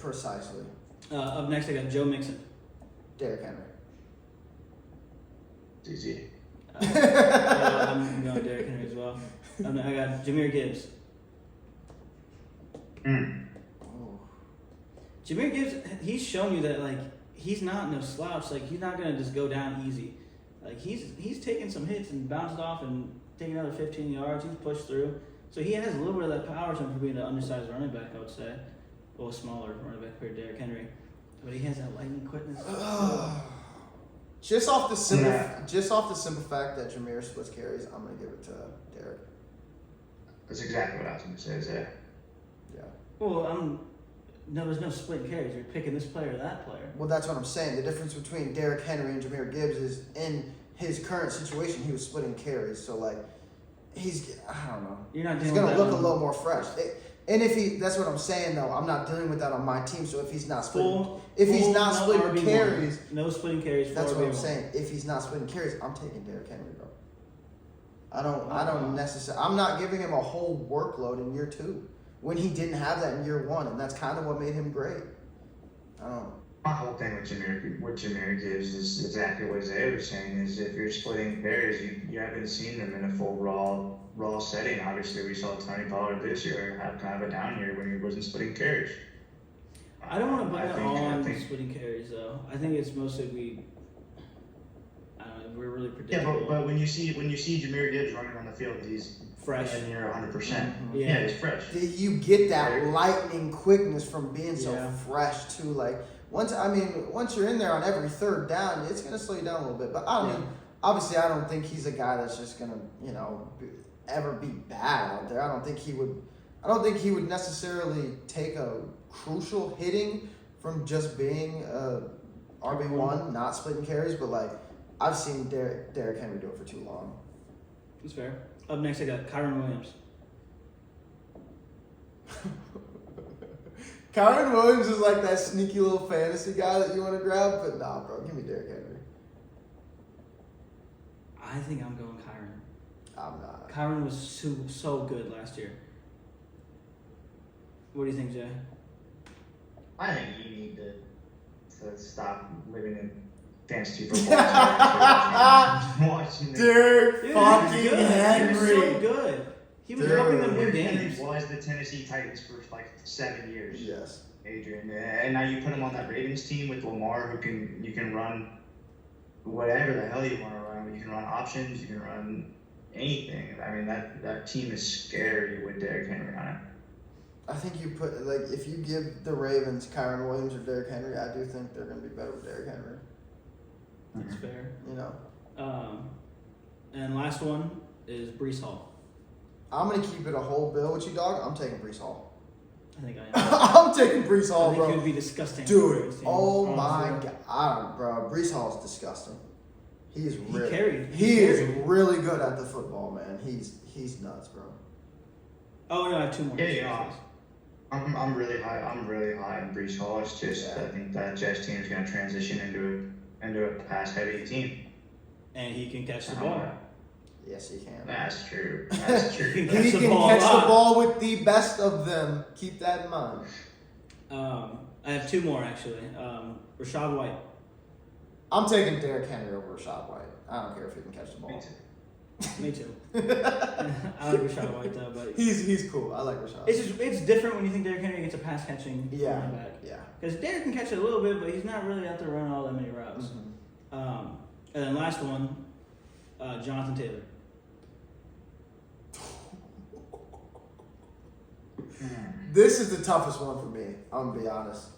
Precisely. Up next, I got Joe Mixon. Derrick Henry. Easy. I'm going Derrick Henry as well. I got Jahmyr Gibbs. Oh. Jahmyr Gibbs, he's shown you that like he's not no slouch. Like he's not gonna just go down easy. Like he's taken some hits and bounced off and taken another 15 yards. He's pushed through, so he has a little bit of that power to him for being an undersized running back. I would say, well, a smaller running back compared to Derrick Henry, but he has that lightning quickness. Just off the simple fact that Jahmyr splits carries, I'm gonna give it to Derrick. That's exactly what I was going to say, Zay. Yeah. Well, no, there's no split carries. You're picking this player or that player. Well, that's what I'm saying. The difference between Derrick Henry and Jahmyr Gibbs is in his current situation, he was splitting carries. So like, I don't know. You're not. He's gonna look a little more fresh. That's what I'm saying though. I'm not dealing with that on my team. So if he's not splitting, splitting carries, no splitting carries. That's what I'm saying. If he's not splitting carries, I'm taking Derrick Henry, bro. I don't necessarily. I'm not giving him a whole workload in year 2 when he didn't have that in year 1, and that's kind of what made him great. I don't know. My whole thing with Jahmyr Gibbs is exactly what Zay was saying. Is if you're splitting carries, you haven't seen them in a full raw setting. Obviously, we saw Tony Pollard this year have kind of a down year when he wasn't splitting carries. I don't want to blame it all on splitting carries, though. I think it's mostly we're really predictable. Yeah, but when you see Jahmyr Gibbs running on the field, he's fresh and you're 100%. Yeah, he's fresh. You get that lightning quickness from being so fresh too. Like once you're in there on every third down, it's gonna slow you down a little bit. But obviously, I don't think he's a guy that's just gonna ever be bad out there. I don't think he would necessarily take a crucial hitting from just being RB1, not splitting carries. But like I've seen Derrick Henry do it for too long. That's fair. Up next, I got Kyron Williams. Kyron Williams is like that sneaky little fantasy guy that you want to grab, but nah, bro, give me Derrick Henry. I think I'm going Kyron. I'm not. Kyron was so good last year. What do you think, Jay? I think you need to stop living in fantasy football. Watching Derrick fucking Henry. He was so good. He was helping them win games. He was the Tennessee Titans for like 7 years. Yes. Adrian, and now you put him on that Ravens team with Lamar, you can run whatever the hell you want to run. You can run options, you can run anything. I mean that team is scary with Derrick Henry on it. I think if you give the Ravens Kyron Williams or Derrick Henry, I do think they're going to be better with Derrick Henry. That's fair. And last one is Breece Hall. I'm going to keep it a whole bill with you, dog. I'm taking Breece Hall. I think I am. I'm taking Breece Hall, bro. I think it would be disgusting. Dude, oh my God. Bro, Breece Hall is disgusting. He is really good at the football, man. He's nuts, bro. Oh, no, I have 2 more. Yeah. I'm really high on Breece Hall. It's just I think that Jets team is going to transition into a pass-heavy team. And he can catch the ball. Yes, he can. That's true. He can catch the ball with the best of them. Keep that in mind. I have 2 more, actually. Rachaad White. I'm taking Derrick Henry over Rachaad White. I don't care if he can catch the ball. Me too. I like Rachaad White though, but he's cool. I like Rachaad. It's different when you think Derrick Henry gets a pass catching running back. Yeah. Because Derrick can catch it a little bit, but he's not really out there running all that many routes. Mm-hmm. And then last one, Jonathan Taylor. This is the toughest one for me. I'm gonna be honest.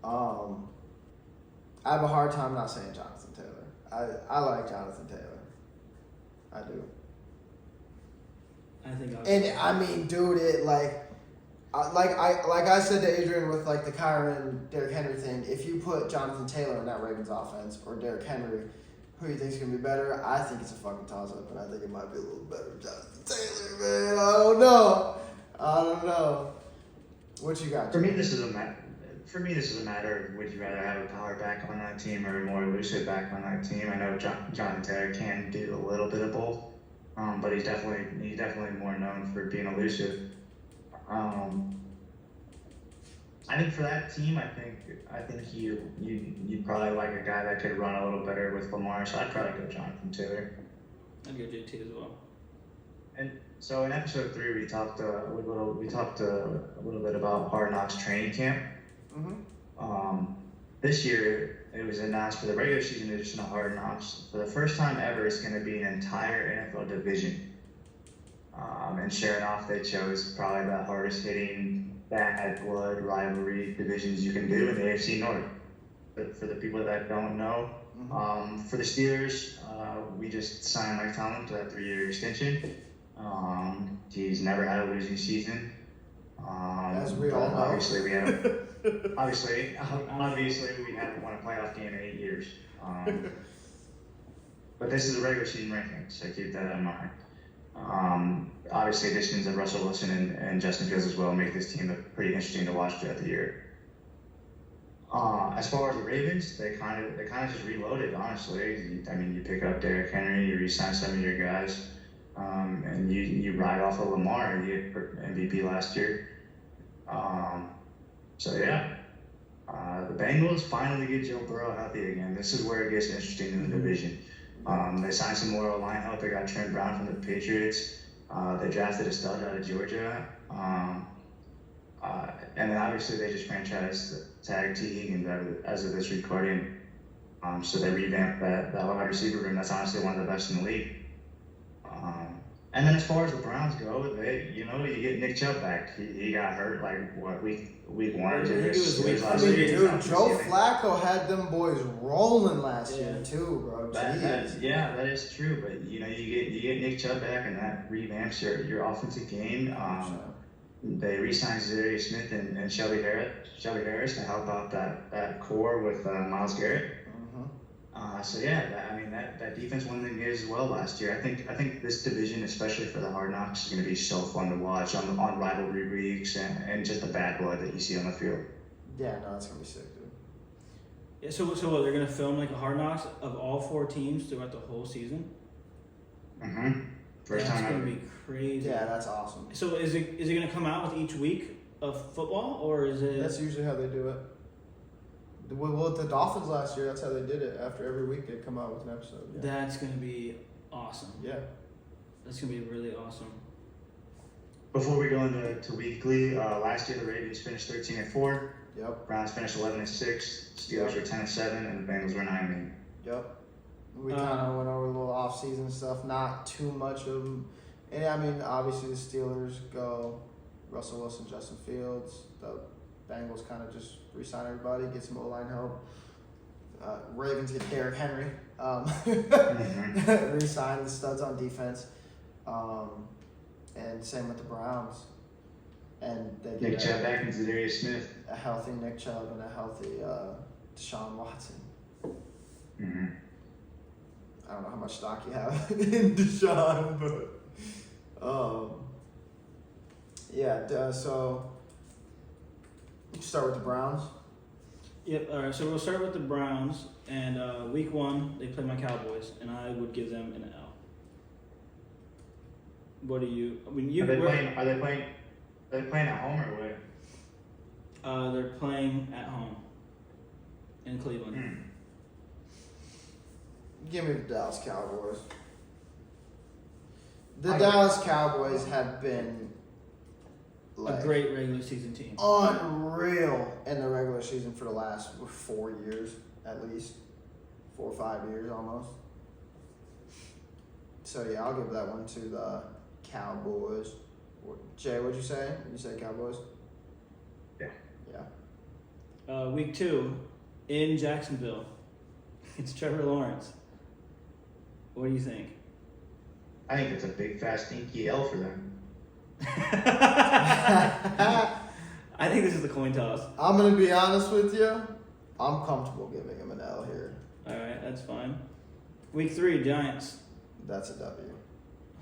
I have a hard time not saying Jonathan Taylor. I like Jonathan Taylor. I do. I mean, dude, like I said to Adrian with like the Kyron Derrick Henry thing. If you put Jonathan Taylor in that Ravens offense or Derrick Henry, who do you think is gonna be better? I think it's a fucking toss up, and I think it might be a little better with Jonathan Taylor, man. I don't know. What you got? For me, this is a matter of would you rather have a power back on that team or a more elusive back on that team. I know Jonathan Taylor can do a little bit of both, but he's definitely more known for being elusive. I think for that team, I think you'd probably like a guy that could run a little better with Lamar. So I'd probably go Jonathan Taylor. I'd go JT as well. And so in episode 3, we talked a little bit about Hard Knocks training camp. This year, it was announced for the regular season edition of Hard Knocks. For the first time ever, it's going to be an entire NFL division. And sure enough, they chose probably the hardest hitting, bad blood rivalry divisions you can do in the AFC North. But for the people that don't know, for the Steelers, we just signed Mike Tomlin to that 3-year extension. He's never had a losing season. As we all know. Obviously, we haven't. Obviously, we haven't won a playoff game in 8 years. But this is a regular season ranking, so keep that in mind. Obviously, additions of Russell Wilson and Justin Fields as well make this team pretty interesting to watch throughout the year. As far as the Ravens, they kind of just reloaded. Honestly, I mean, you pick up Derrick Henry, you re-sign some of your guys, and you ride off of Lamar, he had MVP last year. So yeah, the Bengals finally get Joe Burrow healthy again. This is where it gets interesting in the division. They signed some more line help. They got Trent Brown from the Patriots. They drafted a stud out of Georgia. And then obviously they just franchised tag T. Higgins as of this recording. So they revamped that wide receiver room. That's honestly one of the best in the league. And then as far as the Browns go, you get Nick Chubb back. He got hurt week 1 or 2. Dude, Joe Flacco had them boys rolling last year too, bro. That is true. But you get Nick Chubb back, and that revamps your offensive game. They re-signed Zadarius Smith and Shelby Harris to help out that core with Myles Garrett. So that defense won the game as well last year. I think this division, especially for the Hard Knocks, is going to be so fun to watch on rivalry weeks and just the bad blood that you see on the field. Yeah, no, that's gonna be sick, dude. Yeah. So what? They're gonna film like a Hard Knocks of all 4 teams throughout the whole season. First That's time gonna ever. be crazy. Yeah, that's awesome. So is it gonna come out with each week of football, or is it? That's usually how they do it. With the Dolphins last year, that's how they did it. After every week, they'd come out with an episode. Yeah. That's gonna be awesome. Yeah. That's gonna be really awesome. Before we go into weekly, last year the Ravens finished 13-4. Yep. Browns finished 11-6. Steelers were 10-7, and the Bengals were 9-8. Yep. We kind of went over a little off-season stuff. Not too much of them. And I mean, obviously the Steelers go Russell Wilson, Justin Fields. The Bengals kind of just re-sign everybody, get some O-line help. Ravens get Derrick Henry. Re-sign the studs on defense. And same with the Browns. And they get Nick Chubb back and Zadarius Smith. a healthy Nick Chubb and a healthy Deshaun Watson. I don't know how much stock you have in Deshaun, but so you start with the Browns. Yep. All right. So we'll start with the Browns, and week 1 they play my Cowboys, and I would give them an L. What do you? I mean, Are they playing at home or away? They're playing at home in Cleveland. Give me the Dallas Cowboys. The Dallas Cowboys have been A great regular season team. Unreal in the regular season for the last 4 years, at least 4 or 5 years almost. So yeah, I'll give that one to the Cowboys. Jay, what'd you say? You say Cowboys? Yeah. Week 2 in Jacksonville. It's Trevor Lawrence. What do you think? I think it's a big, fast, stinky L for them. I think this is the coin toss. I'm going to be honest with you. I'm comfortable giving him an L here. All right, that's fine. Week 3, Giants. That's a W.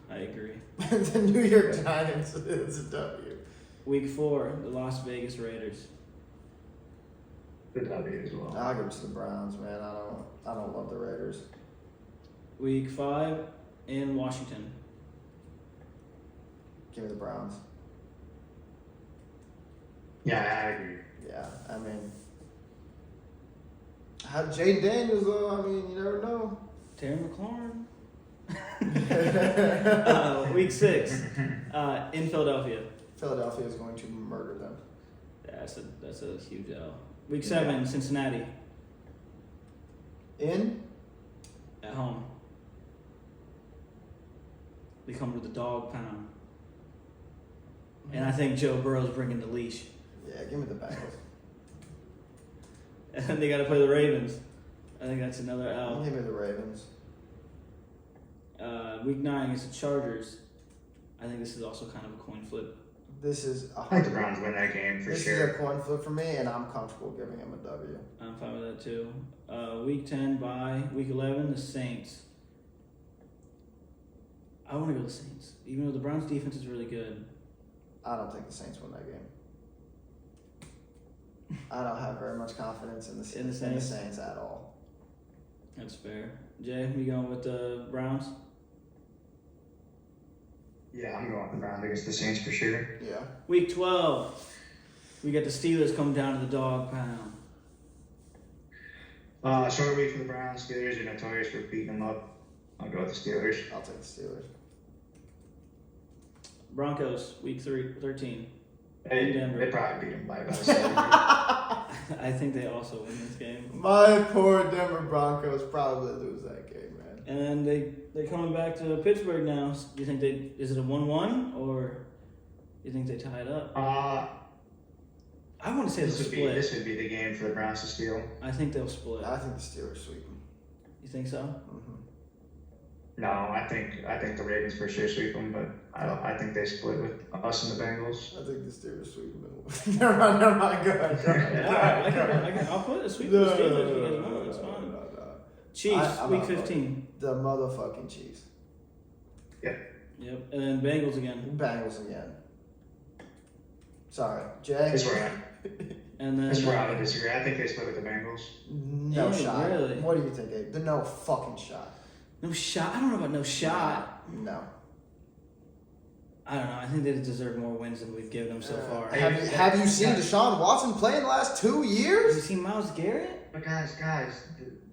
I agree. The New York Giants is a W. Week 4, the Las Vegas Raiders. The W as well. I'll give it to the Browns, man. I don't love the Raiders. Week 5 in Washington. Give me the Browns. Yeah, I agree. Yeah, I mean, how Jaden Daniels though? I mean, you never know. Terry McLaurin. Week 6 in Philadelphia. Philadelphia is going to murder them. That's a huge L. Week 7, Cincinnati In? at home. They come to the dog pound. And I think Joe Burrow's bringing the leash. Yeah, give me the Bengals. And then they got to play the Ravens. I think that's another L. Give me the Ravens. Week 9 against the Chargers. I think this is also kind of a coin flip. This is I think the Browns win that game for this sure. is a coin flip for me, and I'm comfortable giving him a W. I'm fine with that too. Week 10 bye. Week 11, the Saints. I want to go the Saints. Even though the Browns' defense is really good. I don't think the Saints win that game. I don't have very much confidence in the Saints at all. That's fair. Jay, you going with the Browns? Yeah, I'm going with the Browns against the Saints for sure. Yeah. Week 12. We got the Steelers coming down to the dog pound. Short week for the Browns. Steelers are notorious for beating them up. I'll go with the Steelers. I'll take the Steelers. Broncos, week 13. They Denver. probably beat them by about 7. I think they also win this game. My poor Denver Broncos probably lose that game, man. And then they're coming back to Pittsburgh now. Do you think is it a 1-1 or you think they tie it up? I want to say they'll split. This would be the game for the Browns to steal. I think they'll split. I think the Steelers sweep them. You think so? Mm-hmm. No, I think the Ravens for sure sweep them, but I think they split with us and the Bengals. I think the Steelers sweep them. Never mind. Go ahead. I'll put a sweep of the Steelers because you know it's fine. No. Chiefs, I'm week not 15. The motherfucking Chiefs. Yep. And then Bengals again. Bengals again. Sorry, Jay. That's where I would disagree. I think they split with the Bengals. No shot. Really? What do you think, Abe? No fucking shot. No shot? I don't know about no shot. No. I don't know. I think they deserve more wins than we've given them so far. Have you seen Deshaun Watson play in the last 2 years? Have you seen Myles Garrett? But guys,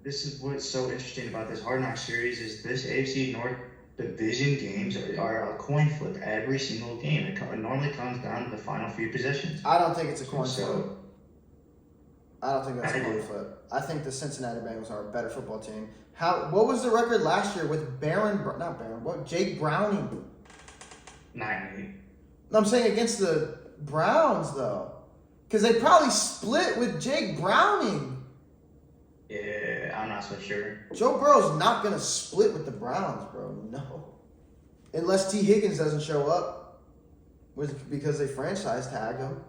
this is what's so interesting about this Hard Knock series is this AFC North division games are a coin flip every single game. It normally comes down to the final few possessions. I don't think it's a coin flip. I don't think that's a coin flip. I think the Cincinnati Bengals are a better football team. What was the record last year with Jake Browning? 9-8. I'm saying against the Browns, though. Because they probably split with Jake Browning. Yeah, I'm not so sure. Joe Burrow's not going to split with the Browns, bro. No. Unless T. Higgins doesn't show up. Because they franchise tagged him.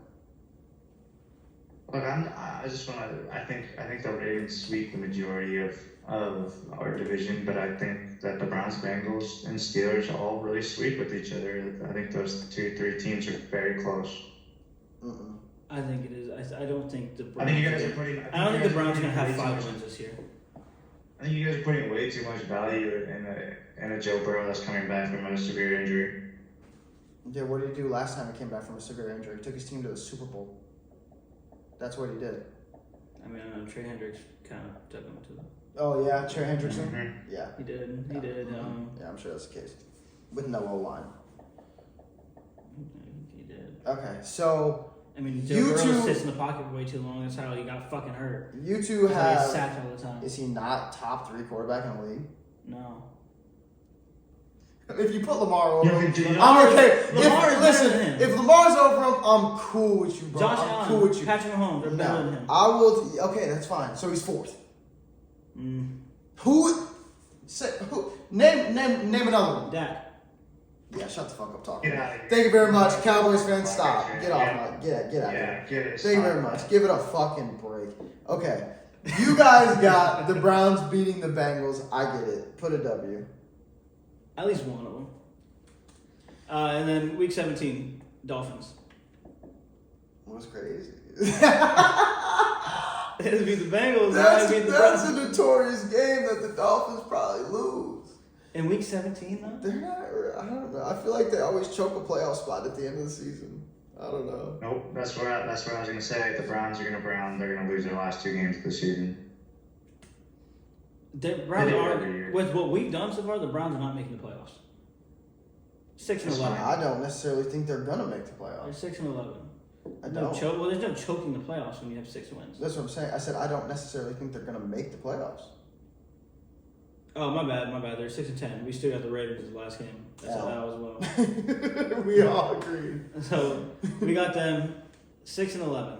Look, I just want to. I think the Ravens sweep the majority of our division, but I think that the Browns, Bengals, and Steelers all really sweep with each other. I think those 2-3 teams are very close. Mm-mm. I think it is. I don't think the Browns. I think you guys are putting. I don't think the Browns are going to have 5 wins this year. I think you guys are putting way too much value in a Joe Burrow that's coming back from a severe injury. Yeah, what did he do last time he came back from a severe injury? He took his team to the Super Bowl. That's what he did. I mean, I know Trey Hendricks kind of took him to. Oh yeah, Trey Hendrickson. Mm-hmm. Yeah, He did. yeah, I'm sure that's the case. With no O-line. He did. Okay, so I mean, Joe You Burrow two- sits in the pocket for way too long. That's how he got fucking hurt. you two That's how he gets have. sacked all the time. Is he not top 3 quarterback in the league? No. If you put Lamar over him, Lamar- I'm okay. Lamar is better than him. If Lamar's over him, I'm cool with you, bro. Josh I'm Allen, cool with you. Patrick Mahomes, they're better than No, him. I will. Okay, that's fine. So he's 4th. Who? Name another one. Dak. Yeah, shut the fuck up talking. Get out of here. Thank you very much, Cowboys fans. Stop. Okay, Get off my. Get out of here. Yeah, get it. Thank you very much. Give it a fucking break. Okay. You guys got the Browns beating the Bengals. I get it. Put a W. At least one of them. And then week 17, Dolphins. What's crazy? It'd be the Bengals. It'd be the That's Browns. a notorious game that the Dolphins probably lose. In week 17, though? They're not. I don't know. I feel like they always choke a playoff spot at the end of the season. I don't know. Nope, that's what I was gonna say. The Browns are gonna Brown. They're gonna lose their last 2 games of the season. The Browns They do are, every year. with what we've done so far, the Browns are not making the playoffs. 6 and That's 11. I don't necessarily think they're gonna make the They're playoffs. 6 and 11. I No don't. well, there's no choking the playoffs when you have 6 wins. That's what I'm saying. I said I don't necessarily think they're gonna make the playoffs. Oh, my bad. They're 6 and 10. We still got the Ravens as the last game. That's Oh. that as well. We all agreed. So we got them 6 and 11.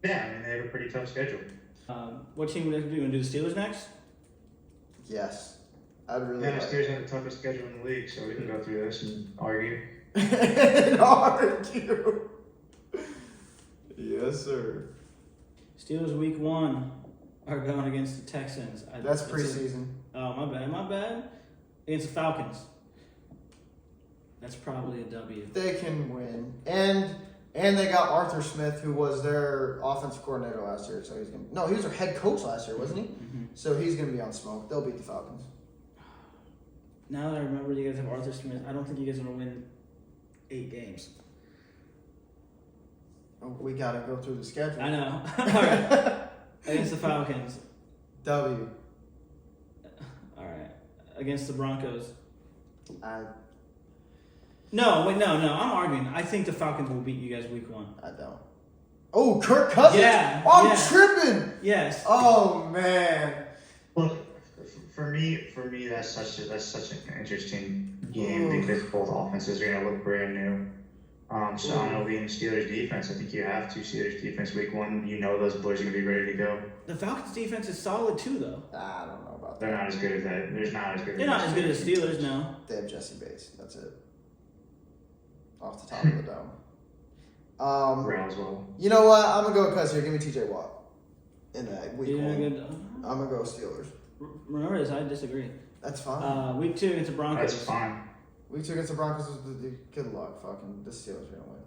Yeah, I mean, they have a pretty tough schedule. What team would you do? Do the Steelers next? Yes, I'd really Yeah, the like. Steelers have the toughest schedule in the league, so we can go through this and argue. And argue. Yes, sir. Steelers week 1 are going against the Texans. That's preseason. Oh, my bad. Against the Falcons. That's probably a W. They can win, and they got Arthur Smith, who was their offensive coordinator last year. So he was their head coach last year, wasn't he? Mm-hmm. So he's gonna be on smoke. They'll beat the Falcons. Now that I remember you guys have Arthur Smith, I don't think you guys are going to win 8 games. Oh, we gotta go through the schedule. I know. All right. Against the Falcons. W. All right. Against the Broncos. No, I'm arguing. I think the Falcons will beat you guys week 1. I don't. Oh, Kirk Cousins. Yeah, I'm yeah. tripping. Yes. Oh man. Look, for me, that's such an interesting game because both offenses are gonna look brand new. So I know being Steelers defense, I think you have to Steelers defense week 1. You know those boys are gonna be ready to go. The Falcons defense is solid too, though. I don't know about They're that. not as good as that. There's not as good. They're not as good as Steelers, no. They have Jesse Bates. That's it. Off the top of the dome. Browns will. You know what? I'm gonna go with Cuz here. Give me TJ Watt in that week You're 1. good. I'm gonna go Steelers. Remember this, I disagree. That's fine. Week 2 against the Broncos. That's fine. Week 2 against the Broncos. Good luck. Fucking the Steelers are gonna win.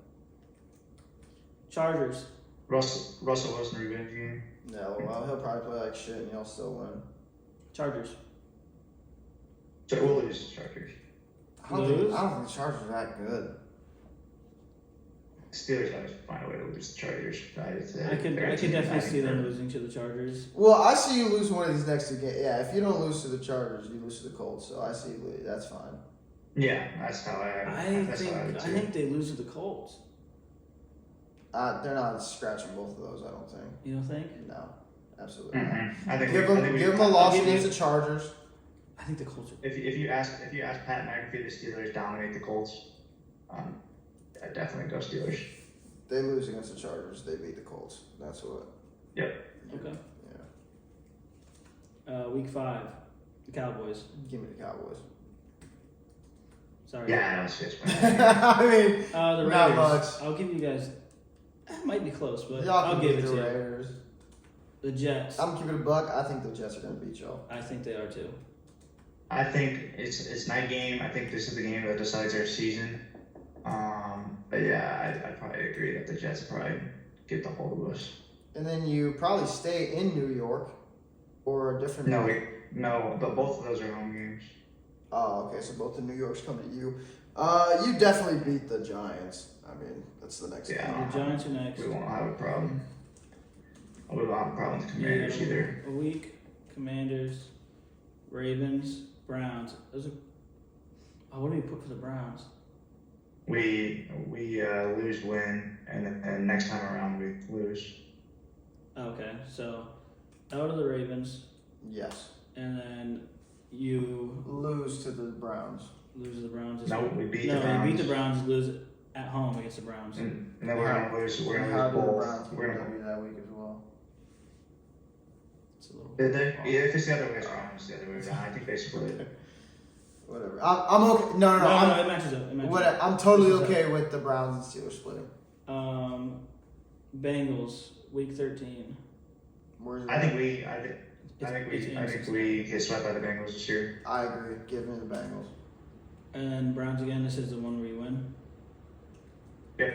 Chargers. Russell Wilson revenge game. No, well, he'll probably play like shit and y'all still win. Chargers. So we'll lose to Chargers. I don't think the Chargers are that good. Steelers have to find a way to lose the Chargers. I could definitely see them losing to the Chargers. Well, I see you lose one of these next 2 games. Yeah, if you don't lose to the Chargers, you lose to the Colts. So I see that's fine. Yeah, that's how I think they lose to the Colts. They're not scratching both of those. I don't think. You don't think? No, absolutely not. Mm-hmm. I think Give them a loss against the Chargers. I think the Colts are. If you ask Pat McAfee, the Steelers dominate the Colts. I definitely go Steelers. They lose against the Chargers. They beat the Colts. That's what. Yep. Okay. Yeah. Week 5, the Cowboys. Give me the Cowboys. Sorry. Yeah, I don't see it. I mean, The Raiders. not much. I'll give you guys. It might be close, but Y'all I'll can give beat it the to you. Raiders. The Jets. I'm keeping it a buck. I think the Jets are going to beat y'all. I think they are too. I think it's night game. I think this is the game that decides our season. But yeah, I probably agree that the Jets probably get the hold of us. And then you probably stay in New York or a different. No, but both of those are home games. Oh, okay. So both the New Yorks come to you. You definitely beat the Giants. I mean, that's the next Yeah. game. The Giants are next. We won't have a problem. We won't have a problem with the Commanders either. A week. Commanders, Ravens, Browns. What do we put for the Browns? We lose, win, and next time around we lose. Okay, so out of the Ravens, Yes. and then you Lose to the Browns. lose to the Browns. No, we beat the No, Browns. you beat the Browns. Lose at home against the Browns. And then we're gonna lose. We're gonna How lose did the both. Browns We're gonna. beat that week as well? It's a little. Did they? Yeah, if it's the other way around, it's the other way around. I think they split. Whatever. I'm okay. No. No, it matches up. It matches up. I'm totally This is okay with the Browns and Steelers splitting. Bengals, week 13. Where's it I at? think we get swept by the Bengals this year. I agree. Give me the Bengals. And then Browns again. This is the one where you win. Yep.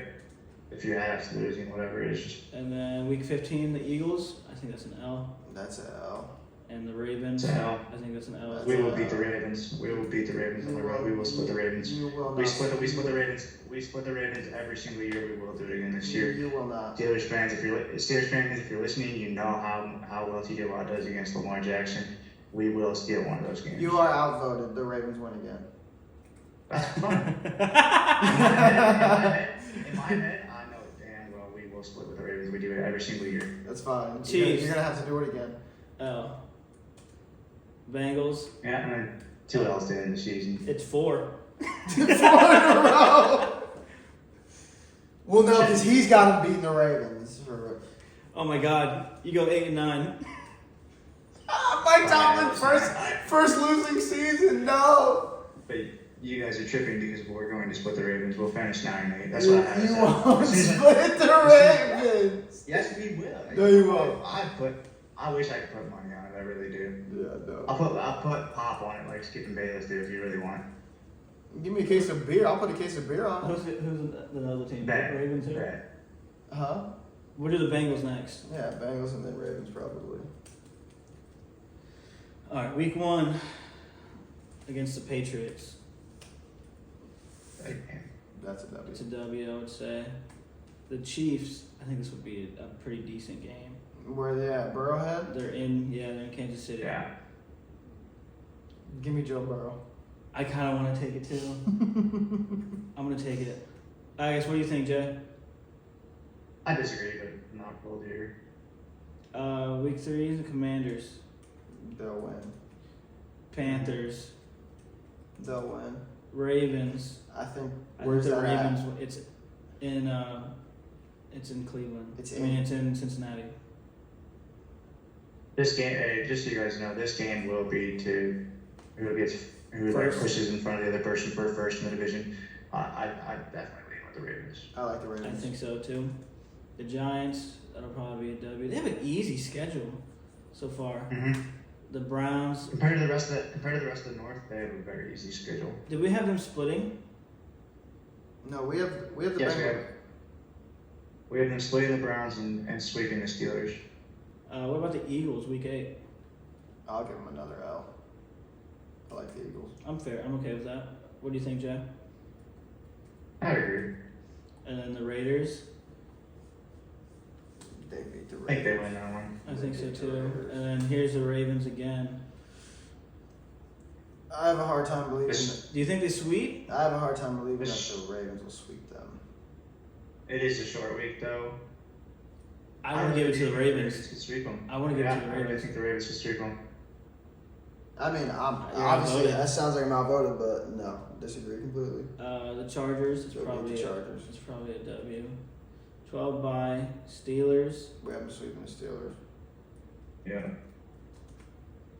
If you have to losing, whatever it is, just And then week 15, the Eagles. I think that's an L. That's an L. And the Ravens. It's an L. I think that's an L. we will beat the Ravens. We will beat the Ravens on the road. We will split the Ravens. You will not. We split the Ravens. We split the Ravens every single year. We will do it again this year. You will not. Steelers fans, if you're listening, you know how well TJ Watt does against Lamar Jackson. We will steal one of those games. You are outvoted. The Ravens win again. That's fun. In my head, I know damn well we will split with the Ravens. We do it every single year. That's fine. Chiefs. You're gonna have to do it again. Oh. Bengals. Yeah, and then 2 L's to end the season. It's 4. 4 in a row. Well, no, because he's got him beating the Ravens. Oh my God! You go 8 and 9. Mike Tomlin first losing season. No. But you guys are tripping because we're going to split the Ravens. We'll finish 9-8. That's what I have. You won't split the Ravens. Yes, we will. No, you won't. I wish I could put money on it. I really do. Yeah, no. I'll put pop on it like Skip and Bayless did if you really want. Give me a case of beer. I'll put a case of beer on. Who's the other team? Bet. Ravens. Who? Bet. Huh? We'll do the Bengals next. Yeah, Bengals and then Ravens probably. All right, week 1 against the Patriots. That's a W. It's a W, I would say. The Chiefs. I think this would be a pretty decent game. Where are they at? Burrowhead? They're in Kansas City. Yeah. Give me Joe Burrow. I kind of want to take it too. I'm gonna take it. I guess. What do you think, Jay? I disagree, but I'm not bold here. Week 3, the Commanders, They'll win. Panthers, They'll win. Ravens. I think. I Where's think the that Ravens. at? It's in Cleveland. It's It's in Cincinnati. This game, just so you guys know, this game will be to who First. pushes in front of the other person for first in the division. I definitely lean with the Ravens. I like the I Ravens. think so too. The Giants. That'll probably be a W. They have an easy schedule so far. Mm-hmm. The Browns. Compared to the rest of the North, they have a very easy schedule. Did we have them splitting? No, we have the Yes, Bengals. we have them splitting the Browns and sweeping the Steelers. What about the Eagles? Week 8. I'll give them another L. I like the Eagles. I'm fair. I'm okay with that. What do you think, Jay? I agree. And then the Raiders. They beat the I Ravens. think they win that one. I think so too. And then here's the Ravens again. I have a hard time believing This- that. Do you think they sweep? I have a hard time believing This- that the Ravens will sweep them. It is a short week though. I want to give it to the Ravens. Could sweep them. I want to give it to the I really Ravens. think the Ravens could sweep them. I mean, You're obviously outvoted. that sounds like I'm outvoted, but no, disagree completely. The Chargers. It's So probably the Chargers. It's probably a W. 12 by Steelers. We have them sweeping the Steelers. Yeah.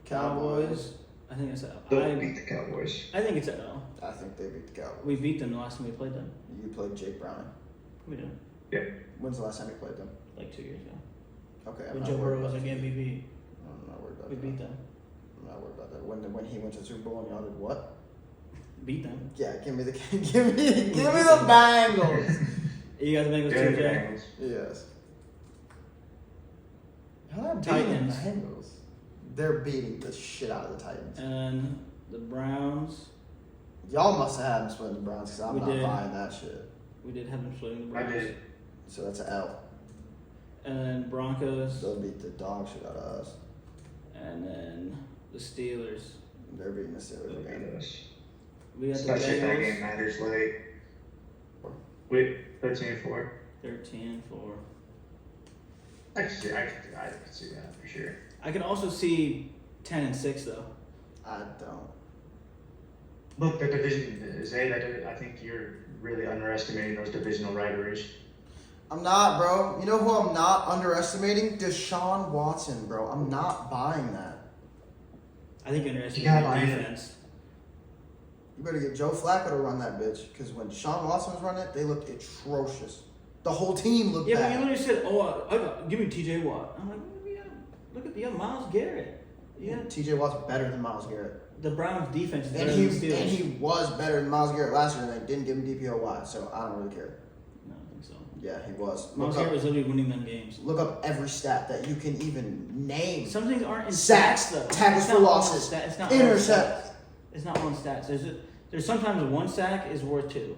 Cowboys. I think it's a. They'll beat the Cowboys. I think it's a L. I think they beat the Cowboys. We beat them the last time we played them. You played Jake Browning. We did When's the last time you played them? like 2 years ago. Okay, I'm When not Joe worried Burrow was about like that. MVP, I'm not worried about we that. beat them. I'm not worried about that. When he went to the Super Bowl and y'all did what? Beat them. Yeah, give me the Bengals. You got the Bengals Yeah, too, the Jay? Bengals. Yes. How are Titans. the Bengals? They're beating the shit out of the Titans. And the Browns. Y'all must have had them splitting the Browns because I'm We not did. buying that shit. We did have them splitting the I Browns. did. So that's an L. And then Broncos. They'll beat the dog shit out of us. And then the Steelers. They're beating the Steelers They'll again. beat us. We got the Especially if that game Bengals. matters late. Wait, 13-4. 13-4. I could see that for sure. I can also see 10-6 though. I don't. Look, the division, Zay, I think you're really underestimating those divisional rivalries. I'm not, bro. You know who I'm not underestimating? Deshaun Watson, bro. I'm not buying that. I think you're underestimating You gotta their buy it. defense. You better get Joe Flacco to run that bitch. Because when Deshaun Watson was running it, they looked atrocious. The whole team looked Yeah, but bad. you literally said, give me TJ Watt. I'm like, look at Miles Garrett. Yeah. TJ Watt's better than Myles Garrett. The Browns defense is better And than the Steelers. he was better than Myles Garrett last year, and they didn't give him DPOY, so I don't really care. No, I don't think so. Yeah, he was. Miles Garrett was literally winning them games. Look up every stat that you can even name. Some things aren't in Sacks, stats, though. tackles It's for not on losses, stat- It's not on intercept. stats. It's not on stats. There's sometimes one sack is worth 2.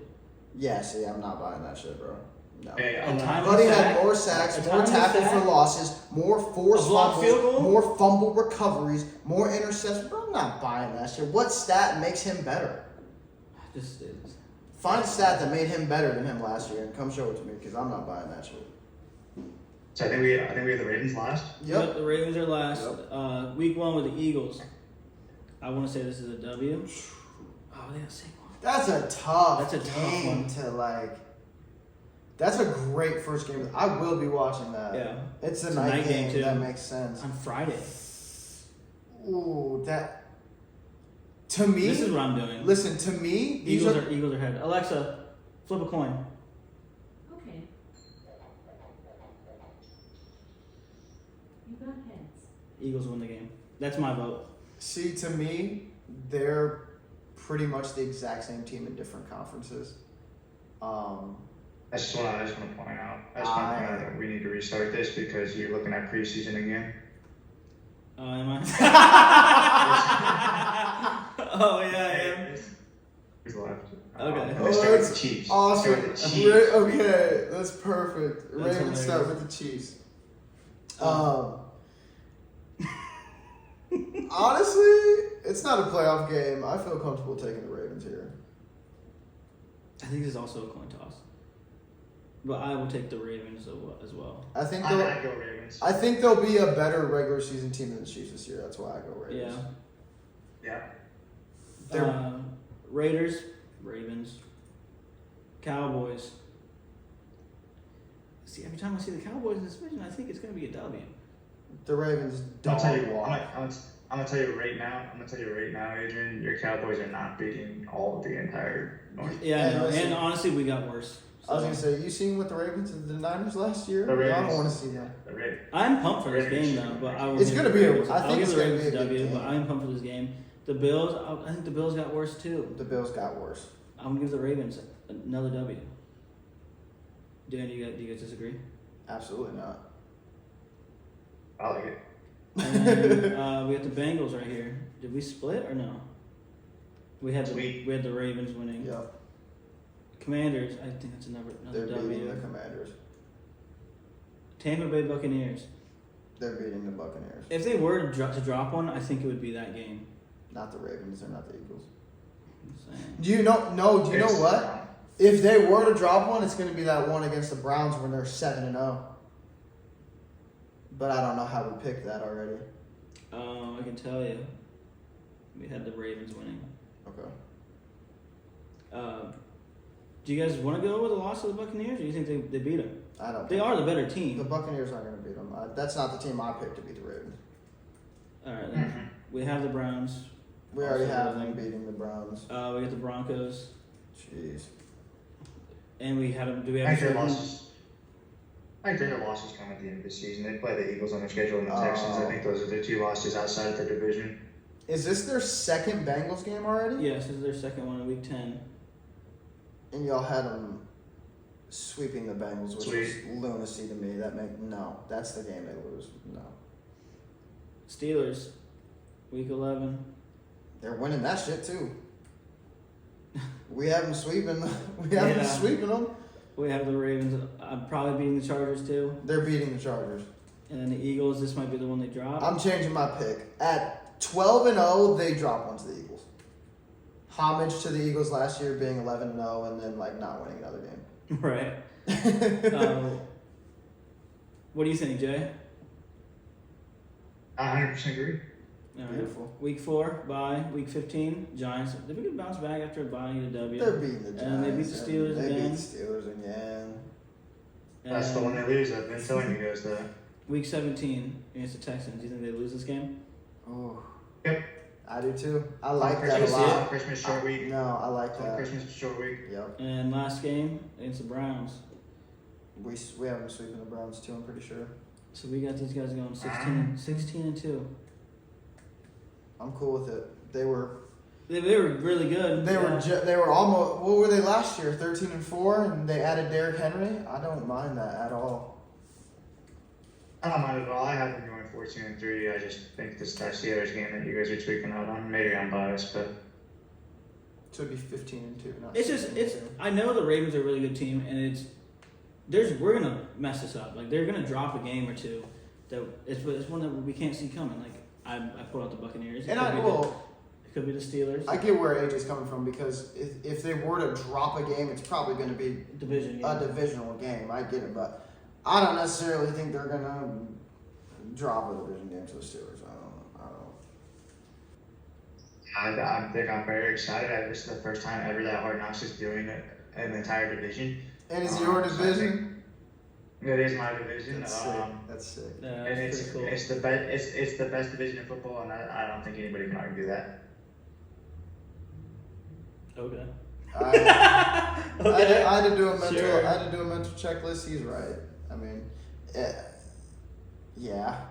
Yeah, see, I'm not buying that shit, bro. No. Hey, A time Buddy sack, had more sacks, a more timely tackles sack, for losses, more forced a blocked fumbles, field goal? more fumble recoveries, more interceptions. Bro, I'm not buying that shit. What stat makes him better? Just Find a stat that made him better than him last year and come show it to me because I'm not buying that shit. So I think we have the Ravens last. Yep, the Ravens are last. Yep. Week 1 with the Eagles. I want to say this is a W. Oh, they have Saquon. That's a tough game one to like. That's a great first game. I will be watching that. Yeah. It's a night game too. That makes sense. On Friday. Ooh, that. To me, This is what I'm doing. Listen, to me, Eagles are ahead. Alexa, flip a coin. Okay. You got heads. Eagles win the game. That's my vote. See, to me, they're pretty much the exact same team in different conferences. I just want to point out. That we need to restart this because you're looking at preseason again. Am I? Oh yeah, I am. Who's left? Okay. Let's start with the Chiefs. Awesome. Start with the Chiefs. Okay, that's perfect. That's Ravens start hilarious. with the Chiefs. Honestly, it's not a playoff game. I feel comfortable taking the Ravens here. I think this is also a coin toss. But I will take the Ravens as well. I think I go Ravens. I think they'll be a better regular season team than the Chiefs this year. That's why I go Ravens. Yeah. Yeah. Raiders, Ravens, Cowboys. See, every time I see the Cowboys in this division, I think it's going to be a W. The Ravens I'll don't tell you. walk. I'm gonna tell you right now. Adrian. Your Cowboys are not beating all of the entire North. Yeah, I know. listen. And honestly, we got worse. I was gonna say, you seen what the Ravens and the Niners last year? The Ravens. I don't want to see that. The Ravens. I'm pumped for this Ravens. game though, but I will It's give gonna the be a- Ravens- I think I'll give it's the gonna Ravens be a good W, but game. I'm pumped for this game. The Bills, I think the Bills got worse too. The Bills got worse. I'm gonna give the Ravens another W. Dan, do you guys disagree? Absolutely not. I like it. And then, we got the Bengals right here. Did we split or no? We had the Ravens winning. Yep. Commanders, I think that's another They're beating W. the Commanders. Tampa Bay Buccaneers. They're beating the Buccaneers. If they were to drop one, I think it would be that game. Not the Ravens. They're not the Eagles. I'm saying. Do you know? No. Do you know what? If they were to drop one, it's going to be that one against the Browns when they're 7-0. But I don't know how we picked that already. I can tell you. We had the Ravens winning. Okay. Do you guys want to go with the loss of the Buccaneers, or do you think they beat them? I don't. They think are the better The team. Buccaneers aren't going to beat them. That's not the team I picked to beat the Ravens. All right, then. We have the Browns. We already Also have them winning. beating the Browns. We got the Broncos, Jeez. and we had them. Do we I have think a their certain- losses. I think their losses come at the end of the season. They play the Eagles on their schedule and the Texans. I think those are the two losses outside of their division. Is this their second Bengals game already? Yes, this is their second one in Week 10. And y'all had them sweeping the Bengals, which Sweet. was lunacy to me. That's the game they lose. No. Steelers, Week 11. They're winning that shit too. We have them sweeping. We have them Yeah. sweeping them. We have the Ravens. Probably beating the Chargers too, They're beating the Chargers. and then the Eagles. This might be the one they drop. I'm changing my pick. At 12-0, they drop one to the Eagles. Homage to the Eagles last year being 11-0 and then not winning another game. Right. What do you think, Jay? I 100% agree. All right. Beautiful. Week 4, bye. Week 15, Giants. Did we bounce back after a bye and a W? They're beating the Giants. And they beat the Steelers They again. beat the Steelers again. That's the one they lose. I've been telling you guys that. Week 17 against the Texans. Do you think they lose this game? Oh. Yep. I do too. I like that a Christmas, lot. Christmas short week. No, I like On that. Christmas short week. Yep. And last game against the Browns. We have them sweeping the Browns too, I'm pretty sure. So we got these guys going 16 and 2. I'm cool with it. They were They were really good. they were almost, what were they last year? 13-4 and they added Derrick Henry? I don't mind that at all. I don't mind at all. I have them going 14-3. I just think this Steelers game that you guys are tweaking out on. Maybe I'm biased, but So it'd be 15-2. Not It's just 16-2. I know the Ravens are a really good team, and we're gonna mess this up. Like they're gonna drop a game or two. That it's one that we can't see coming. Like I pulled out the Buccaneers. And It Could be the Steelers. I get where AJ's coming from because if they were to drop a game, it's probably going to be Division. a divisional game. I get it, but I don't necessarily think they're going to drop a division game to the Steelers. I think I'm very excited. This is the first time ever that Hard Knocks is doing an entire division. And it's your division? It is my division. That's sick. That's sick. Yeah, And that's it's pretty cool. it's the best. It's the best division in football, and I don't think anybody can argue that. Okay. I had to do a mental. Sure. I had to do a mental checklist. He's right. I mean, yeah.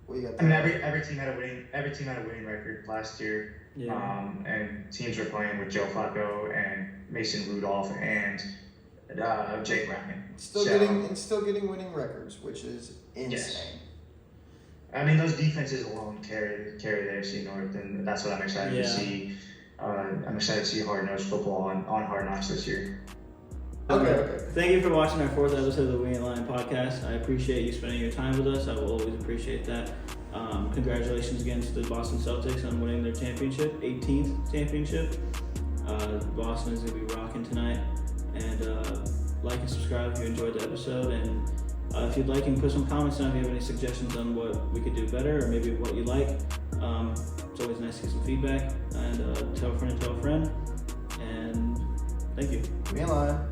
We got. I mean, every team had a winning record last year. Yeah. And teams were playing with Joe Flacco and Mason Rudolph and Jake Ryan. Still getting winning records, which is insane. Yes. I mean, those defenses alone carry the AFC North, and that's what I'm excited to see. I'm excited to see hard-nosed football on Hard Knocks this year. Okay. Thank you for watching our 4th episode of the Lyin Lyin podcast. I appreciate you spending your time with us. I will always appreciate that. Congratulations again to the Boston Celtics on winning their championship, 18th championship. Boston is going to be rocking tonight. And like and subscribe if you enjoyed the episode. And if you'd like, you can put some comments down if you have any suggestions on what we could do better or maybe what you like. It's always nice to get some feedback. And tell a friend to tell a friend. And thank you. Lyin Lyin.